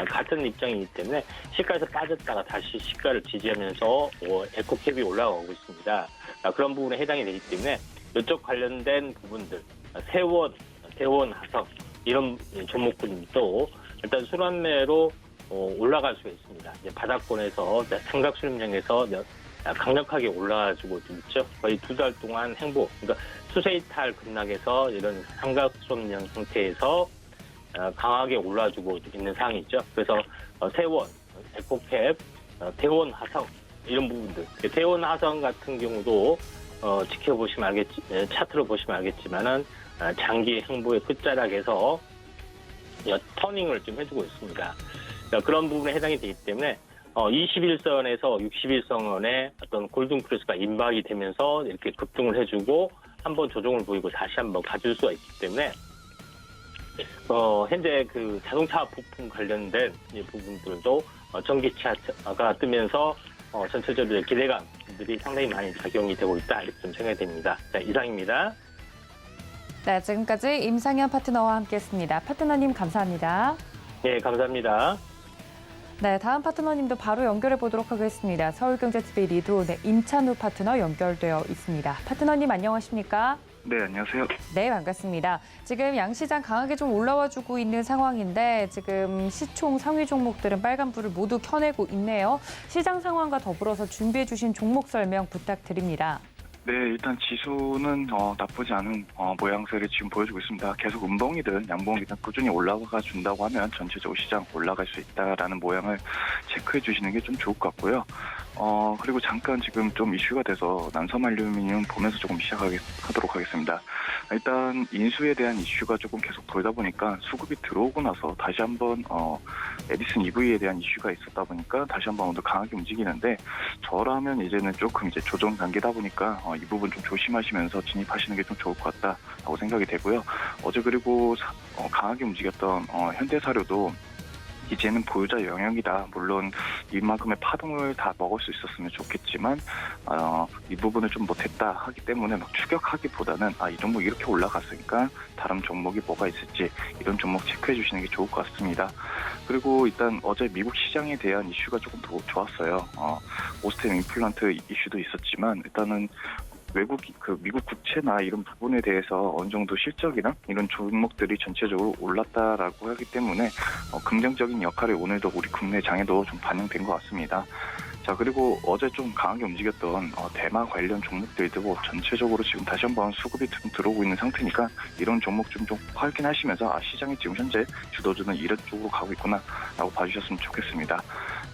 같은 입장이기 때문에 시가에서 빠졌다가 다시 시가를 지지하면서 에코캡이 올라가고 있습니다. 그런 부분에 해당이 되기 때문에 이쪽 관련된 부분들, 세원, 대원, 하성 이런 종목군도 일단 순환매로 올라갈 수가 있습니다. 이제 바닥권에서 삼각 수렴장에서 강력하게 올라가지고 있죠. 거의 2달 동안 행보, 그러니까 수세이탈 급락에서 이런 삼각 수렴장 상태에서 강하게 올라주고 있는 상황이죠. 그래서 세원, 에코캡, 대원, 하성 이런 부분들, 대원, 하성 같은 경우도 지켜보시면 차트로 보시면 알겠지만은 장기 행보의 끝자락에서 터닝을 좀 해주고 있습니다. 그런 부분에 해당이 되기 때문에 21선에서 61선의 어떤 골든 크로스가 임박이 되면서 이렇게 급등을 해주고 한번 조정을 보이고 다시 한번 가줄 수가 있기 때문에 현재 그 자동차 부품 관련된 이 부분들도 전기차가 뜨면서 전체적으로 기대감들이 상당히 많이 작용이 되고 있다 이렇게 좀 생각이 됩니다. 자, 이상입니다. 네, 지금까지 임상현 파트너와 함께했습니다. 파트너님 감사합니다. 네, 감사합니다. 네, 다음 파트너님도 바로 연결해 보도록 하겠습니다. 서울경제TV 리드온의 임찬우 파트너 연결되어 있습니다. 파트너님 안녕하십니까? 네, 안녕하세요. 네, 반갑습니다. 지금 양시장 강하게 좀 올라와주고 있는 상황인데 지금 시총 상위 종목들은 빨간불을 모두 켜내고 있네요. 시장 상황과 더불어서 준비해 주신 종목 설명 부탁드립니다. 네, 일단 지수는 나쁘지 않은 모양새를 지금 보여주고 있습니다. 계속 음봉이든 양봉이든 꾸준히 올라가 준다고 하면 전체적으로 시장 올라갈 수 있다라는 모양을 체크해 주시는 게 좀 좋을 것 같고요. 그리고 잠깐 지금 좀 이슈가 돼서 난섬알루미늄 보면서 조금 시작하도록 하겠습니다. 일단 인수에 대한 이슈가 조금 계속 돌다 보니까 수급이 들어오고 나서 다시 한번 에디슨 EV에 대한 이슈가 있었다 보니까 다시 한번 오늘 강하게 움직이는데 저라면 이제는 조금 이제 조정 단계다 보니까 이 부분 좀 조심하시면서 진입하시는 게 좀 좋을 것 같다라고 생각이 되고요. 어제 그리고 강하게 움직였던 현대사료도 이제는 보유자 영역이다. 물론 이만큼의 파동을 다 먹을 수 있었으면 좋겠지만 이 부분을 좀 못했다 하기 때문에 막 추격하기보다는 이 종목 이렇게 올라갔으니까 다른 종목이 뭐가 있을지 이런 종목 체크해 주시는 게 좋을 것 같습니다. 그리고 일단 어제 미국 시장에 대한 이슈가 조금 더 좋았어요. 오스템 임플란트 이슈도 있었지만 일단은 미국 국채나 이런 부분에 대해서 어느 정도 실적이나 이런 종목들이 전체적으로 올랐다라고 하기 때문에 긍정적인 역할이 오늘도 우리 국내 장에도 좀 반영된 것 같습니다. 자, 그리고 어제 좀 강하게 움직였던 대마 관련 종목들도 전체적으로 지금 다시 한번 수급이 좀 들어오고 있는 상태니까 이런 종목 좀 확인하시면서 시장이 지금 현재 주도주는 이런 쪽으로 가고 있구나라고 봐주셨으면 좋겠습니다.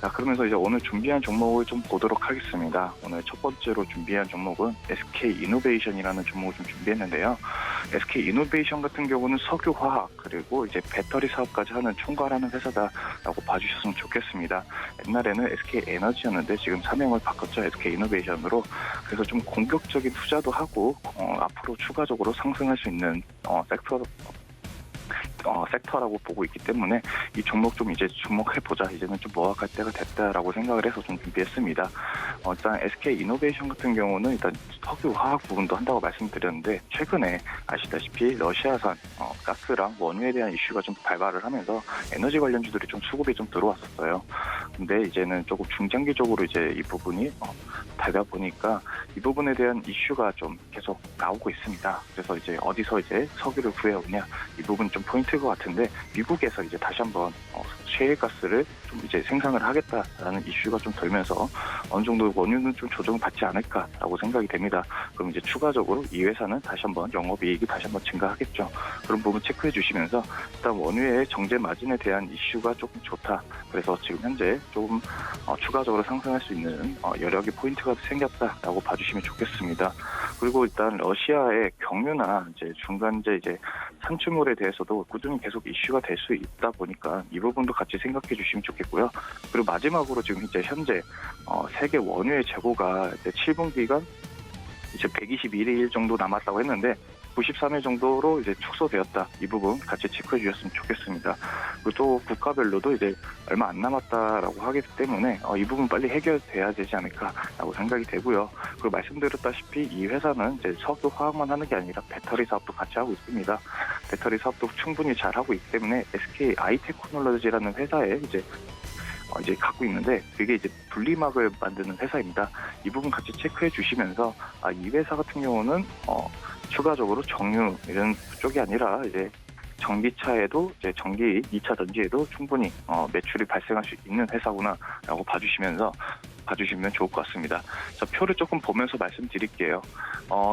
자, 그러면서 이제 오늘 준비한 종목을 좀 보도록 하겠습니다. 오늘 첫 번째로 준비한 종목은 SK이노베이션이라는 종목을 좀 준비했는데요. SK이노베이션 같은 경우는 석유화학 그리고 이제 배터리 사업까지 하는 총괄하는 회사다라고 봐주셨으면 좋겠습니다. 옛날에는 SK에너지였는데 지금 사명을 바꿨죠. SK이노베이션으로. 그래서 좀 공격적인 투자도 하고 앞으로 추가적으로 상승할 수 있는 섹터라고 보고 있기 때문에 이 종목 좀 이제 주목해보자. 이제는 좀 모아갈 때가 됐다라고 생각을 해서 좀 준비했습니다. 일단 SK이노베이션 같은 경우는 일단 석유화학 부분도 한다고 말씀드렸는데 최근에 아시다시피 러시아산 가스랑 원유에 대한 이슈가 좀 발발을 하면서 에너지 관련주들이 좀 수급이 좀 들어왔었어요. 근데 이제는 조금 중장기적으로 이제 이 부분이 되다 보니까 이 부분에 대한 이슈가 좀 계속 나오고 있습니다. 그래서 이제 어디서 이제 석유를 구해오냐 이 부분 좀 포인트일 것 같은데 미국에서 이제 다시 한번 셰일가스를 좀 이제 생산을 하겠다라는 이슈가 좀 들면서 어느 정도 원유는 좀 조정받지 않을까라고 생각이 됩니다. 그럼 이제 추가적으로 이 회사는 다시 한번 영업이익이 다시 한번 증가하겠죠. 그런 부분 체크해 주시면서 일단 원유의 정제 마진에 대한 이슈가 조금 좋다. 그래서 지금 현재 조금 추가적으로 상승할 수 있는 여력의 포인트가 생겼다라고 봐주시면 좋겠습니다. 그리고 일단 러시아의 경유나 이제 중간재 이제 산출물에 대해서도 꾸준히 계속 이슈가 될 수 있다 보니까 이 부분도 같이 생각해 주시면 좋겠고요. 그리고 마지막으로 지금 이제 현재 세계 원유의 재고가 이제 7분기가 이제 121일 정도 남았다고 했는데 93일 정도로 이제 축소되었다. 이 부분 같이 체크해 주셨으면 좋겠습니다. 그리고 또 국가별로도 이제 얼마 안 남았다라고 하기 때문에 이 부분 빨리 해결돼야 되지 않을까라고 생각이 되고요. 그리고 말씀드렸다시피 이 회사는 이제 석유 화학만 하는 게 아니라 배터리 사업도 같이 하고 있습니다. 배터리 사업도 충분히 잘 하고 있기 때문에 SK 아이테크놀로지라는 회사에 이제 갖고 있는데 그게 이제 분리막을 만드는 회사입니다. 이 부분 같이 체크해 주시면서 이 회사 같은 경우는 추가적으로 정유 이런 쪽이 아니라 이제 전기차에도 이제 전기 2차 전지에도 충분히 매출이 발생할 수 있는 회사구나라고 봐주시면 좋을 것 같습니다. 자, 표를 조금 보면서 말씀드릴게요.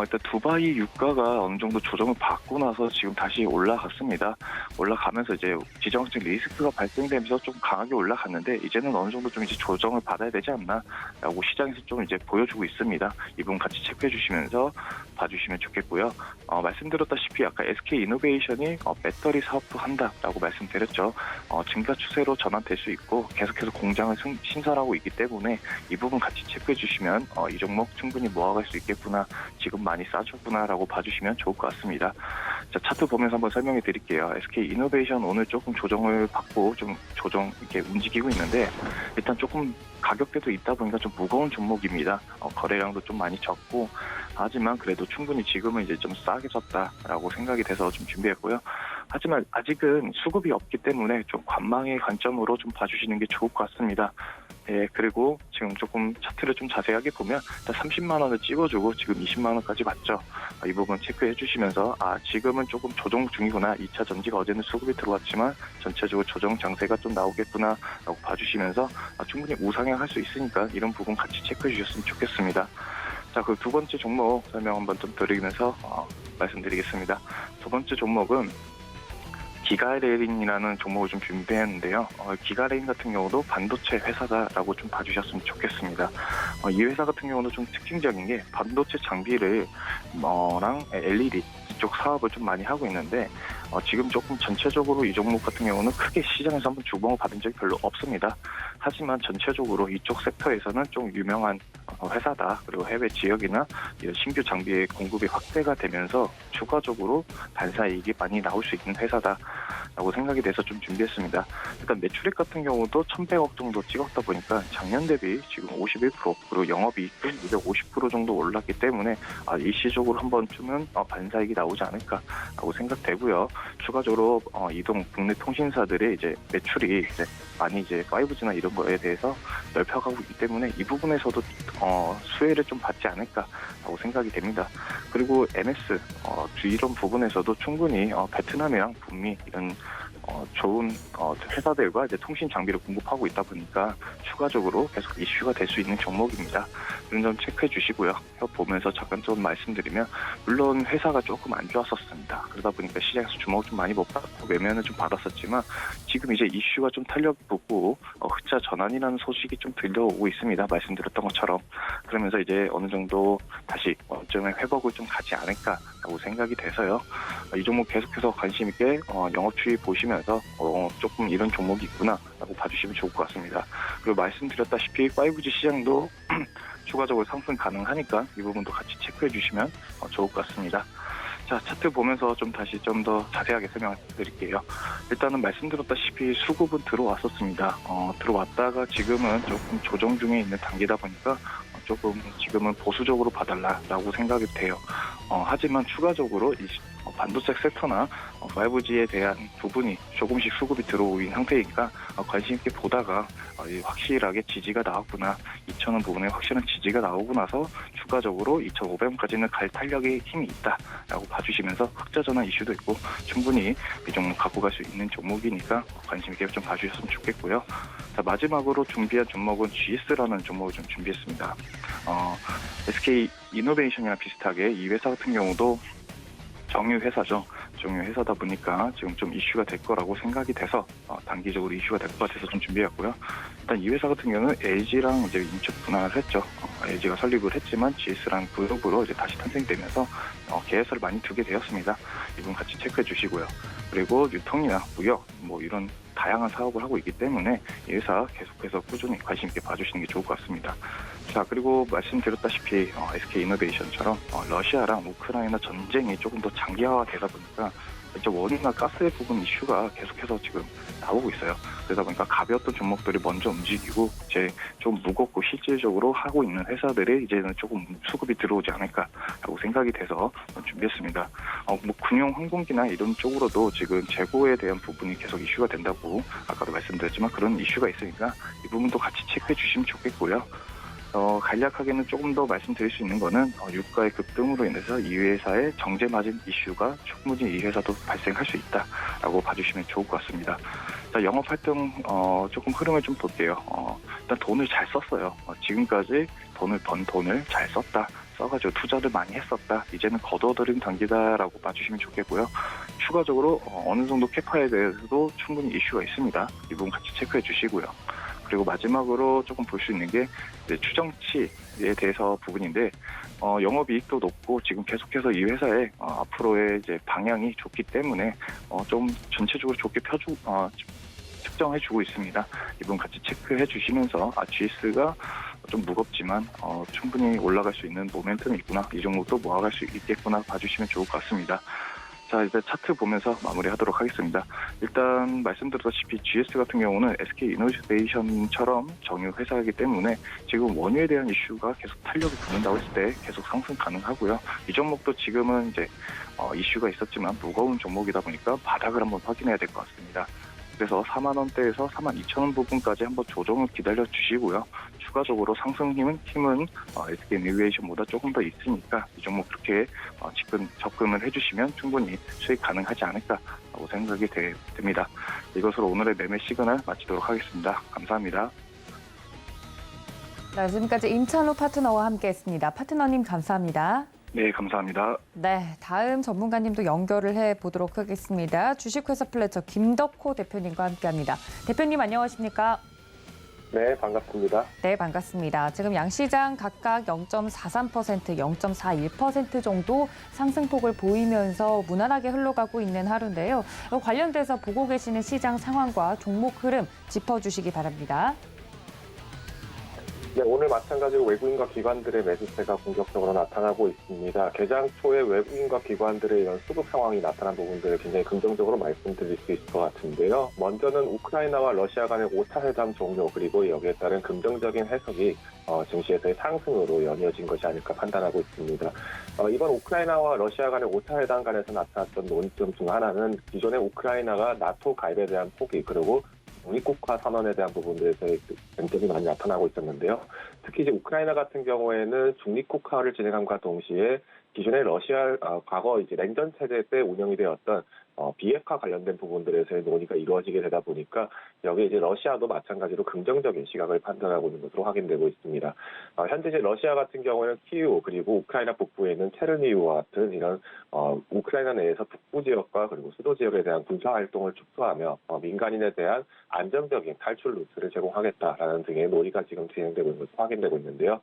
일단 두바이 유가가 어느 정도 조정을 받고 나서 지금 다시 올라갔습니다. 올라가면서 이제 지정학적 리스크가 발생되면서 좀 강하게 올라갔는데 이제는 어느 정도 좀 이제 조정을 받아야 되지 않나라고 시장에서 좀 이제 보여주고 있습니다. 이 부분 같이 체크해 주시면서 봐주시면 좋겠고요. 말씀드렸다시피 아까 SK 이노베이션이 배터리 사업도 한다라고 말씀드렸죠. 증가 추세로 전환될 수 있고 계속해서 공장을 신설하고 있기 때문에 이 부분 같이 체크해 주시면 이 종목 충분히 모아갈 수 있겠구나, 지금 많이 싸졌구나라고 봐주시면 좋을 것 같습니다. 자, 차트 보면서 한번 설명해 드릴게요. SK 이노베이션 오늘 조금 조정을 받고 좀 이렇게 움직이고 있는데 일단 조금 가격대도 있다 보니까 좀 무거운 종목입니다. 거래량도 좀 많이 적고 하지만 그래도 충분히 지금은 이제 좀 싸게 졌다라고 생각이 돼서 좀 준비했고요. 하지만 아직은 수급이 없기 때문에 좀 관망의 관점으로 좀 봐주시는 게 좋을 것 같습니다. 예, 그리고 지금 조금 차트를 좀 자세하게 보면 일단 30만 원을 찍어주고 지금 20만 원까지 맞죠. 이 부분 체크해 주시면서 지금은 조금 조정 중이구나. 2차 전지가 어제는 수급이 들어왔지만 전체적으로 조정 장세가 좀 나오겠구나 라고 봐주시면서 충분히 우상향할 수 있으니까 이런 부분 같이 체크해 주셨으면 좋겠습니다. 자, 그 두 번째 종목 설명 한번 좀 드리면서 말씀드리겠습니다. 두 번째 종목은 기가레인이라는 종목을 좀 준비했는데요. 기가레인 같은 경우도 반도체 회사다라고 좀 봐주셨으면 좋겠습니다. 이 회사 같은 경우는 좀 특징적인 게 반도체 장비를 랑 LED 쪽 사업을 좀 많이 하고 있는데 지금 조금 전체적으로 이 종목 같은 경우는 크게 시장에서 한번 주목을 받은 적이 별로 없습니다. 하지만 전체적으로 이쪽 섹터에서는 좀 유명한 회사다. 그리고 해외 지역이나 이런 신규 장비의 공급이 확대가 되면서 추가적으로 반사이익이 많이 나올 수 있는 회사다라고 생각이 돼서 좀 준비했습니다. 일단 매출액 같은 경우도 1,100억 정도 찍었다 보니까 작년 대비 지금 51% 그리고 영업이익도 250% 정도 올랐기 때문에 일시적으로 한 번쯤은 반사이익이 나오지 않을까라고 생각되고요. 추가적으로 이동 국내 통신사들의 이제 매출이 이제 많이 이제 5G나 이런 거에 대해서 넓혀가고 있기 때문에 이 부분에서도 수혜를 좀 받지 않을까라고 생각이 됩니다. 그리고 MS 이런 부분에서도 충분히 베트남이랑 북미 이런 좋은 회사들과 이제 통신 장비를 공급하고 있다 보니까 추가적으로 계속 이슈가 될 수 있는 종목입니다. 이런 점 체크해 주시고요. 보면서 잠깐 좀 말씀드리면 물론 회사가 조금 안 좋았었습니다. 그러다 보니까 시장에서 주목을 좀 많이 못 받고 매매는 좀 받았었지만 지금 이제 이슈가 좀 탄력이 붙고 흑자 전환이라는 소식이 좀 들려오고 있습니다. 말씀드렸던 것처럼. 그러면서 이제 어느 정도 다시 원점의 회복을 좀 가지 않을까라고 생각이 돼서요. 이 종목 계속해서 관심 있게 영업 추이 보시면서 조금 이런 종목이 있구나라고 봐주시면 좋을 것 같습니다. 그리고 말씀드렸다시피 5G 시장도 추가적으로 상승 가능하니까 이 부분도 같이 체크해 주시면 좋을 것 같습니다. 자, 차트 보면서 좀 다시 좀 더 자세하게 설명드릴게요. 일단은 말씀드렸다시피 수급은 들어왔었습니다. 들어왔다가 지금은 조금 조정 중에 있는 단계다 보니까 조금 지금은 보수적으로 봐달라라고 생각이 돼요. 하지만 추가적으로 이 반도체 섹터나 5G에 대한 부분이 조금씩 수급이 들어오는 상태이니까 관심 있게 보다가 확실하게 지지가 나왔구나, 2,000원 부분에 확실한 지지가 나오고 나서 추가적으로 2,500원까지는 갈 탄력의 힘이 있다라고 봐주시면서 흑자 전환 이슈도 있고 충분히 이 종목 갖고 갈 수 있는 종목이니까 관심 있게 좀 봐주셨으면 좋겠고요. 자, 마지막으로 준비한 종목은 GS라는 종목을 좀 준비했습니다. SK 이노베이션이랑 비슷하게 이 회사 같은 경우도 정유 회사죠. 종류 회사다 보니까 지금 좀 이슈가 될 거라고 생각이 돼서 단기적으로 이슈가 될 것 같아서 좀 준비했고요. 일단 이 회사 같은 경우는 LG랑 이제 인적 분할을 했죠. LG가 설립을 했지만 GS랑 그룹으로 이제 다시 탄생되면서 계열사를 많이 두게 되었습니다. 이 부분 같이 체크해 주시고요. 그리고 유통이나 무역 뭐 이런 다양한 사업을 하고 있기 때문에 이 회사 계속해서 꾸준히 관심 있게 봐주시는 게 좋을 것 같습니다. 자, 그리고 말씀드렸다시피 SK이노베이션처럼 러시아랑 우크라이나 전쟁이 조금 더 장기화되다 보니까 이제 원유나 가스의 부분 이슈가 계속해서 지금 나오고 있어요. 그러다 보니까 가벼웠던 종목들이 먼저 움직이고 이제 좀 무겁고 실질적으로 하고 있는 회사들이 이제는 조금 수급이 들어오지 않을까라고 생각이 돼서 준비했습니다. 뭐 군용 항공기나 이런 쪽으로도 지금 재고에 대한 부분이 계속 이슈가 된다고 아까도 말씀드렸지만 그런 이슈가 있으니까 이 부분도 같이 체크해 주시면 좋겠고요. 간략하게는 조금 더 말씀드릴 수 있는 거는 유가의 급등으로 인해서 이 회사의 정제 마진 이슈가 충분히 이 회사도 발생할 수 있다라고 봐주시면 좋을 것 같습니다. 자, 영업 활동 조금 흐름을 좀 볼게요. 일단 돈을 잘 썼어요. 지금까지 돈을 번 돈을 잘 썼다. 써가지고 투자를 많이 했었다. 이제는 거둬들인 단계다라고 봐주시면 좋겠고요. 추가적으로 어느 정도 캐파에 대해서도 충분히 이슈가 있습니다. 이 부분 같이 체크해 주시고요. 그리고 마지막으로 조금 볼 수 있는 게 추정치에 대해서 부분인데 영업이익도 높고 지금 계속해서 이 회사의 앞으로의 이제 방향이 좋기 때문에 좀 전체적으로 좋게 측정해주고 있습니다. 이 부분 같이 체크해 주시면서 GS가 좀 무겁지만 충분히 올라갈 수 있는 모멘텀이 있구나. 이 종목도 모아갈 수 있겠구나 봐주시면 좋을 것 같습니다. 자, 이제 차트 보면서 마무리하도록 하겠습니다. 일단 말씀드렸다시피 GS 같은 경우는 SK이노베이션처럼 정유 회사이기 때문에 지금 원유에 대한 이슈가 계속 탄력이 붙는다고 했을 때 계속 상승 가능하고요. 이 종목도 지금은 이제 이슈가 있었지만 무거운 종목이다 보니까 바닥을 한번 확인해야 될 것 같습니다. 그래서 4만 원대에서 4만 2천 원 부분까지 한번 조정을 기다려 주시고요. 추가적으로 상승 힘은 SK이노베이션보다 조금 더 있으니까 이 종목 그렇게 접근을 해주시면 충분히 수익 가능하지 않을까라고 생각이 됩니다. 이것으로 오늘의 매매 시그널 마치도록 하겠습니다. 감사합니다. 네, 지금까지 임찬호 파트너와 함께했습니다. 파트너님 감사합니다. 네, 감사합니다. 네, 다음 전문가님도 연결을 해보도록 하겠습니다. 주식회사 플래처 김덕호 대표님과 함께합니다. 대표님 안녕하십니까? 네, 반갑습니다. 네, 반갑습니다. 지금 양시장 각각 0.43%, 0.41% 정도 상승폭을 보이면서 무난하게 흘러가고 있는 하루인데요. 관련돼서 보고 계시는 시장 상황과 종목 흐름 짚어주시기 바랍니다. 네, 오늘 마찬가지로 외국인과 기관들의 매수세가 공격적으로 나타나고 있습니다. 개장 초에 외국인과 기관들의 이런 수급 상황이 나타난 부분들을 굉장히 긍정적으로 말씀드릴 수 있을 것 같은데요. 먼저는 우크라이나와 러시아 간의 5차 회담 종료 그리고 여기에 따른 긍정적인 해석이 증시에서의 상승으로 연이어진 것이 아닐까 판단하고 있습니다. 이번 우크라이나와 러시아 간의 5차 회담 간에서 나타났던 논점 중 하나는 기존의 우크라이나가 나토 가입에 대한 포기 그리고 중립국화 선언에 대한 부분들에서의 쟁점이 많이 나타나고 있었는데요. 특히 이제 우크라이나 같은 경우에는 중립국화를 진행함과 동시에 기존의 러시아 과거 이제 냉전 체제 때 운영이 되었던 비핵화 관련된 부분들에서의 논의가 이루어지게 되다 보니까 여기 이제 러시아도 마찬가지로 긍정적인 시각을 판단하고 있는 것으로 확인되고 있습니다. 현재 이제 러시아 같은 경우에는 키이우 그리고 우크라이나 북부에 있는 체르니우와 같은 이런 우크라이나 내에서 북부 지역과 그리고 수도 지역에 대한 군사 활동을 축소하며 민간인에 대한 안정적인 탈출 루트를 제공하겠다라는 등의 논의가 지금 진행되고 있는 것으로 확인되고 있는데요.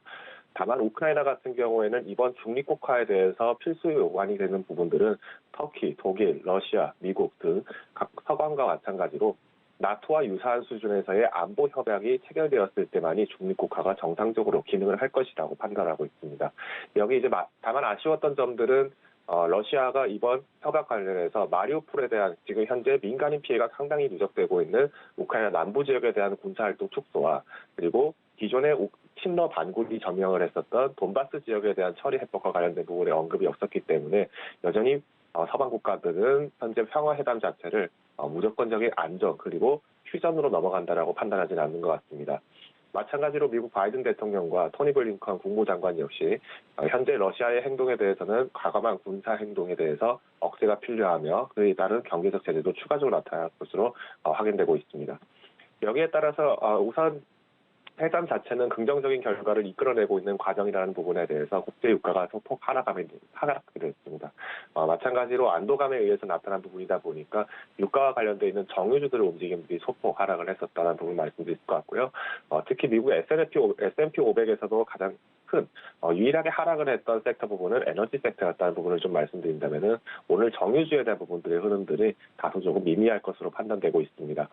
다만 우크라이나 같은 경우에는 이번 중립국화에 대해서 필수 요건이 되는 부분들은 터키, 독일, 러시아, 미국 등 각 서방과 마찬가지로 나토와 유사한 수준에서의 안보 협약이 체결되었을 때만이 중립국화가 정상적으로 기능을 할 것이라고 판단하고 있습니다. 여기 이제 다만 아쉬웠던 점들은 러시아가 이번 협약 관련해서 마리우폴에 대한 지금 현재 민간인 피해가 상당히 누적되고 있는 우크라이나 남부 지역에 대한 군사활동 축소와 그리고 기존의 친러 반군이 점령을 했었던 돈바스 지역에 대한 처리 해법과 관련된 부분에 언급이 없었기 때문에 여전히 서방 국가들은 현재 평화회담 자체를 무조건적인 안정 그리고 휴전으로 넘어간다라고 판단하지는 않는 것 같습니다. 마찬가지로 미국 바이든 대통령과 토니 블링컨 국무장관 역시 현재 러시아의 행동에 대해서는 과감한 군사 행동에 대해서 억제가 필요하며 그에 따른 경제적 제재도 추가적으로 나타날 것으로 확인되고 있습니다. 여기에 따라서 우선 해산 자체는 긍정적인 결과를 이끌어내고 있는 과정이라는 부분에 대해서 국제 유가가 소폭 하락하게 됐습니다. 마찬가지로 안도감에 의해서 나타난 부분이다 보니까 유가와 관련돼 있는 정유주들의 움직임들이 소폭 하락을 했었다는 부분 말씀드릴 것 같고요. 특히 미국 S&P 500에서도 가장 큰 유일하게 하락을 했던 섹터 부분은 에너지 섹터였다는 부분을 좀 말씀드린다면은 오늘 정유주에 대한 부분들의 흐름들이 다소 조금 미미할 것으로 판단되고 있습니다.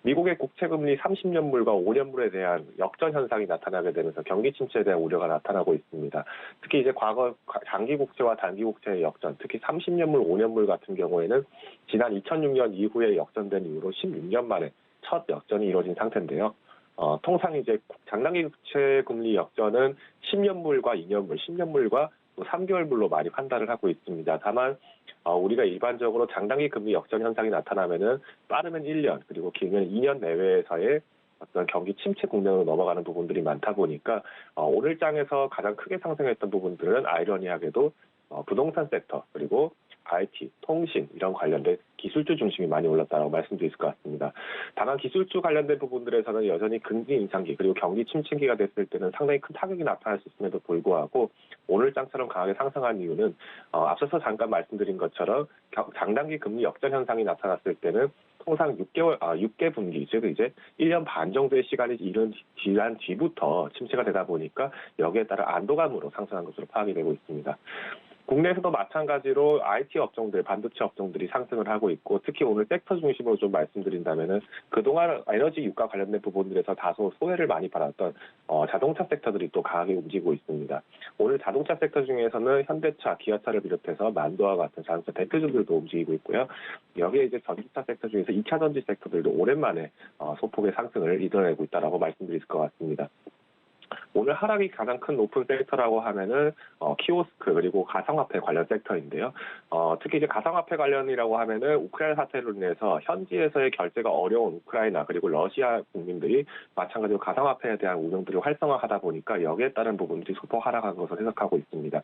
미국의 국채금리 30년물과 5년물에 대한 역전 현상이 나타나게 되면서 경기 침체에 대한 우려가 나타나고 있습니다. 특히 이제 과거 장기 국채와 단기 국채의 역전, 특히 30년물, 5년물 같은 경우에는 지난 2006년 이후에 역전된 이후로 16년 만에 첫 역전이 이루어진 상태인데요. 통상 이제 장단기 국채 금리 역전은 10년물과 2년물, 10년물과 또 3개월물로 많이 판단을 하고 있습니다. 다만 우리가 일반적으로 장단기 금리 역전 현상이 나타나면은 빠르면 1년 그리고 길면 2년 내외에서의 어떤 경기 침체 국면으로 넘어가는 부분들이 많다 보니까 오늘 장에서 가장 크게 상승했던 부분들은 아이러니하게도 부동산 섹터 그리고 IT, 통신 이런 관련된 기술주 중심이 많이 올랐다고 말씀드릴 수 있을 것 같습니다. 다만 기술주 관련된 부분들에서는 여전히 금리 인상기 그리고 경기 침체기가 됐을 때는 상당히 큰 타격이 나타날 수 있음에도 불구하고 오늘 장처럼 강하게 상승한 이유는 앞서서 잠깐 말씀드린 것처럼 장단기 금리 역전 현상이 나타났을 때는 통상 6개 분기, 즉 이제 1년 반 정도의 시간이 지난 뒤부터 침체가 되다 보니까 여기에 따라 안도감으로 상승한 것으로 파악이 되고 있습니다. 국내에서도 마찬가지로 IT 업종들, 반도체 업종들이 상승을 하고 있고 특히 오늘 섹터 중심으로 좀 말씀드린다면은 그동안 에너지 유가 관련된 부분들에서 다소 소외를 많이 받았던 자동차 섹터들이 또 강하게 움직이고 있습니다. 오늘 자동차 섹터 중에서는 현대차, 기아차를 비롯해서 만도와 같은 자동차 대표주들도 움직이고 있고요. 여기에 이제 전기차 섹터 중에서 2차 전지 섹터들도 오랜만에 소폭의 상승을 이뤄내고 있다라고 말씀드릴 것 같습니다. 오늘 하락이 가장 큰 높은 섹터라고 하면은 키오스크 그리고 가상화폐 관련 섹터인데요. 특히 이제 가상화폐 관련이라고 하면은 우크라이나 사태로 인해서 현지에서의 결제가 어려운 우크라이나 그리고 러시아 국민들이 마찬가지로 가상화폐에 대한 운영들을 활성화하다 보니까 여기에 따른 부분들이 소폭 하락한 것으로 해석하고 있습니다.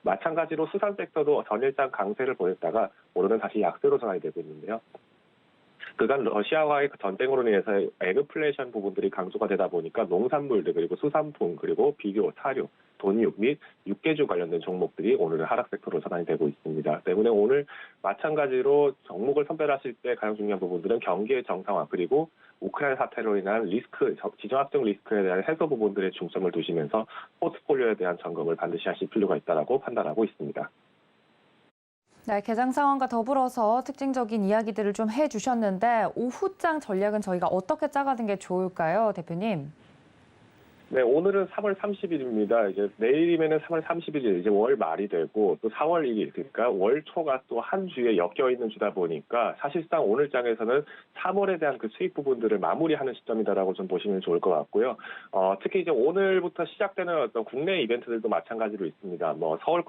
마찬가지로 수산 섹터도 전일장 강세를 보였다가 오늘은 다시 약세로 전환이 되고 있는데요. 그간 러시아와의 전쟁으로 인해서 에그플레이션 부분들이 강조가 되다 보니까 농산물들 그리고 수산품 그리고 비료, 사료, 돈육 및 육개주 관련된 종목들이 오늘은 하락 섹터로 전환이 되고 있습니다. 때문에 오늘 마찬가지로 종목을 선별하실 때 가장 중요한 부분들은 경기의 정상화 그리고 우크라이나 사태로 인한 리스크, 지정학적 리스크에 대한 해소 부분들의 중점을 두시면서 포트폴리오에 대한 점검을 반드시 하실 필요가 있다고 판단하고 있습니다. 네, 개장 상황과 더불어서 특징적인 이야기들을 좀 해주셨는데 오후장 전략은 저희가 어떻게 짜가는 게 좋을까요, 대표님? 네, 오늘은 3월 30일입니다. 이제 내일이면은 3월 31일, 이제 월 말이 되고 또 4월 1일, 그러니까 월 초가 또 한 주에 엮여 있는 주다 보니까 사실상 오늘 장에서는 3월에 대한 그 수익 부분들을 마무리하는 시점이다라고 좀 보시면 좋을 것 같고요. 특히 이제 오늘부터 시작되는 어떤 국내 이벤트들도 마찬가지로 있습니다. 뭐 서울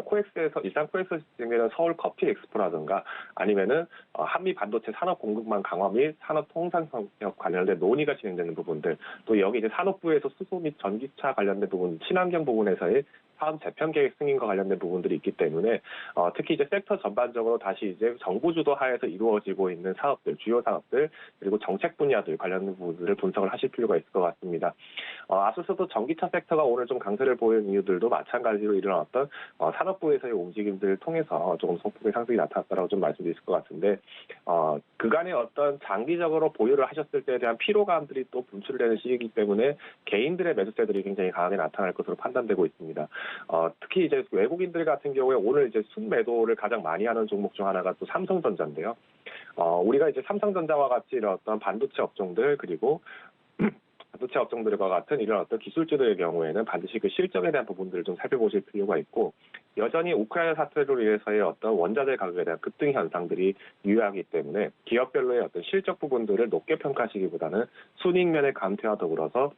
코엑스에서 일단 코엑스에서 진행되는 서울 커피 엑스포라든가 아니면은 한미 반도체 산업 공급망 강화 및 산업 통상협력 관련된 논의가 진행되는 부분들 또 여기 이제 산업부에서 수소 및 전기차 관련된 부분 친환경 부분에서의 사업 재편 계획 승인과 관련된 부분들이 있기 때문에 특히 이제 섹터 전반적으로 다시 이제 정부 주도 하에서 이루어지고 있는 사업들, 주요 사업들 그리고 정책 분야들 관련된 부분들을 분석을 하실 필요가 있을 것 같습니다. 앞서서도 전기차 섹터가 오늘 좀 강세를 보이는 이유들도 마찬가지로 일어났던 산업부에서의 움직임들을 통해서 조금 소폭의 상승이 나타났다고 좀 말씀드릴 것 같은데 그간의 어떤 장기적으로 보유를 하셨을 때에 대한 피로감들이 또 분출되는 시기이기 때문에 개인들의 매수세들이 굉장히 강하게 나타날 것으로 판단되고 있습니다. 특히 이제 외국인들 같은 경우에 오늘 이제 순매도를 가장 많이 하는 종목 중 하나가 또 삼성전자인데요. 우리가 이제 삼성전자와 같이 이런 어떤 반도체 업종들 그리고 반도체 업종들과 같은 이런 어떤 기술주들의 경우에는 반드시 그 실적에 대한 부분들을 좀 살펴보실 필요가 있고 여전히 우크라이나 사태로 인해서의 어떤 원자재 가격에 대한 급등 현상들이 유효하기 때문에 기업별로의 어떤 실적 부분들을 높게 평가하시기보다는 순이익면의 감퇴와 더불어서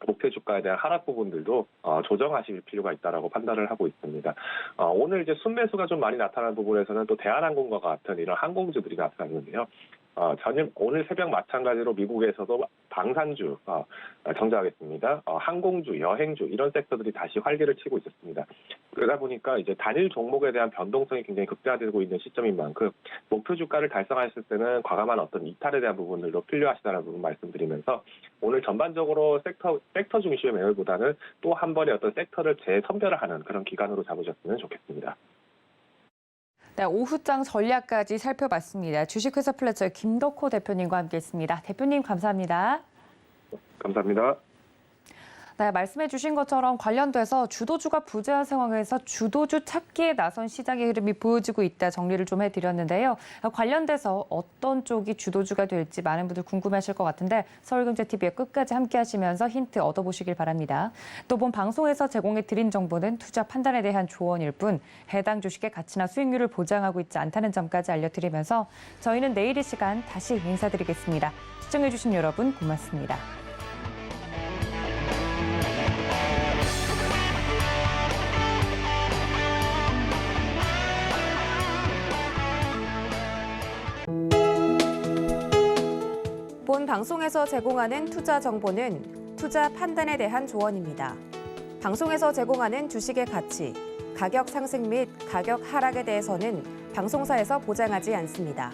목표 주가에 대한 하락 부분들도 조정하실 필요가 있다라고 판단을 하고 있습니다. 오늘 이제 순매수가 좀 많이 나타나는 부분에서는 또 대한항공과 같은 이런 항공주들이 나타났는데요. 오늘 새벽 마찬가지로 미국에서도 방산주 정지하겠습니다. 항공주, 여행주 이런 섹터들이 다시 활기를 치고 있었습니다. 그러다 보니까 이제 단일 종목에 대한 변동성이 굉장히 극대화되고 있는 시점인 만큼 목표 주가를 달성하셨을 때는 과감한 어떤 이탈에 대한 부분들도 필요하시다는 부분 말씀드리면서 오늘 전반적으로 섹터 중심의 매물보다는 또 한 번의 어떤 섹터를 재선별을 하는 그런 기간으로 잡으셨으면 좋겠습니다. 네, 오후장 전략까지 살펴봤습니다. 주식회사 플래처의 김덕호 대표님과 함께했습니다. 대표님 감사합니다. 감사합니다. 네, 말씀해 주신 것처럼 관련돼서 주도주가 부재한 상황에서 주도주 찾기에 나선 시장의 흐름이 보여지고 있다 정리를 좀 해드렸는데요. 관련돼서 어떤 쪽이 주도주가 될지 많은 분들 궁금해하실 것 같은데 서울경제TV에 끝까지 함께 하시면서 힌트 얻어보시길 바랍니다. 또 본 방송에서 제공해 드린 정보는 투자 판단에 대한 조언일 뿐 해당 주식의 가치나 수익률을 보장하고 있지 않다는 점까지 알려드리면서 저희는 내일 이 시간 다시 인사드리겠습니다. 시청해 주신 여러분 고맙습니다. 본 방송에서 제공하는 투자 정보는 투자 판단에 대한 조언입니다. 방송에서 제공하는 주식의 가치, 가격 상승 및 가격 하락에 대해서는 방송사에서 보장하지 않습니다.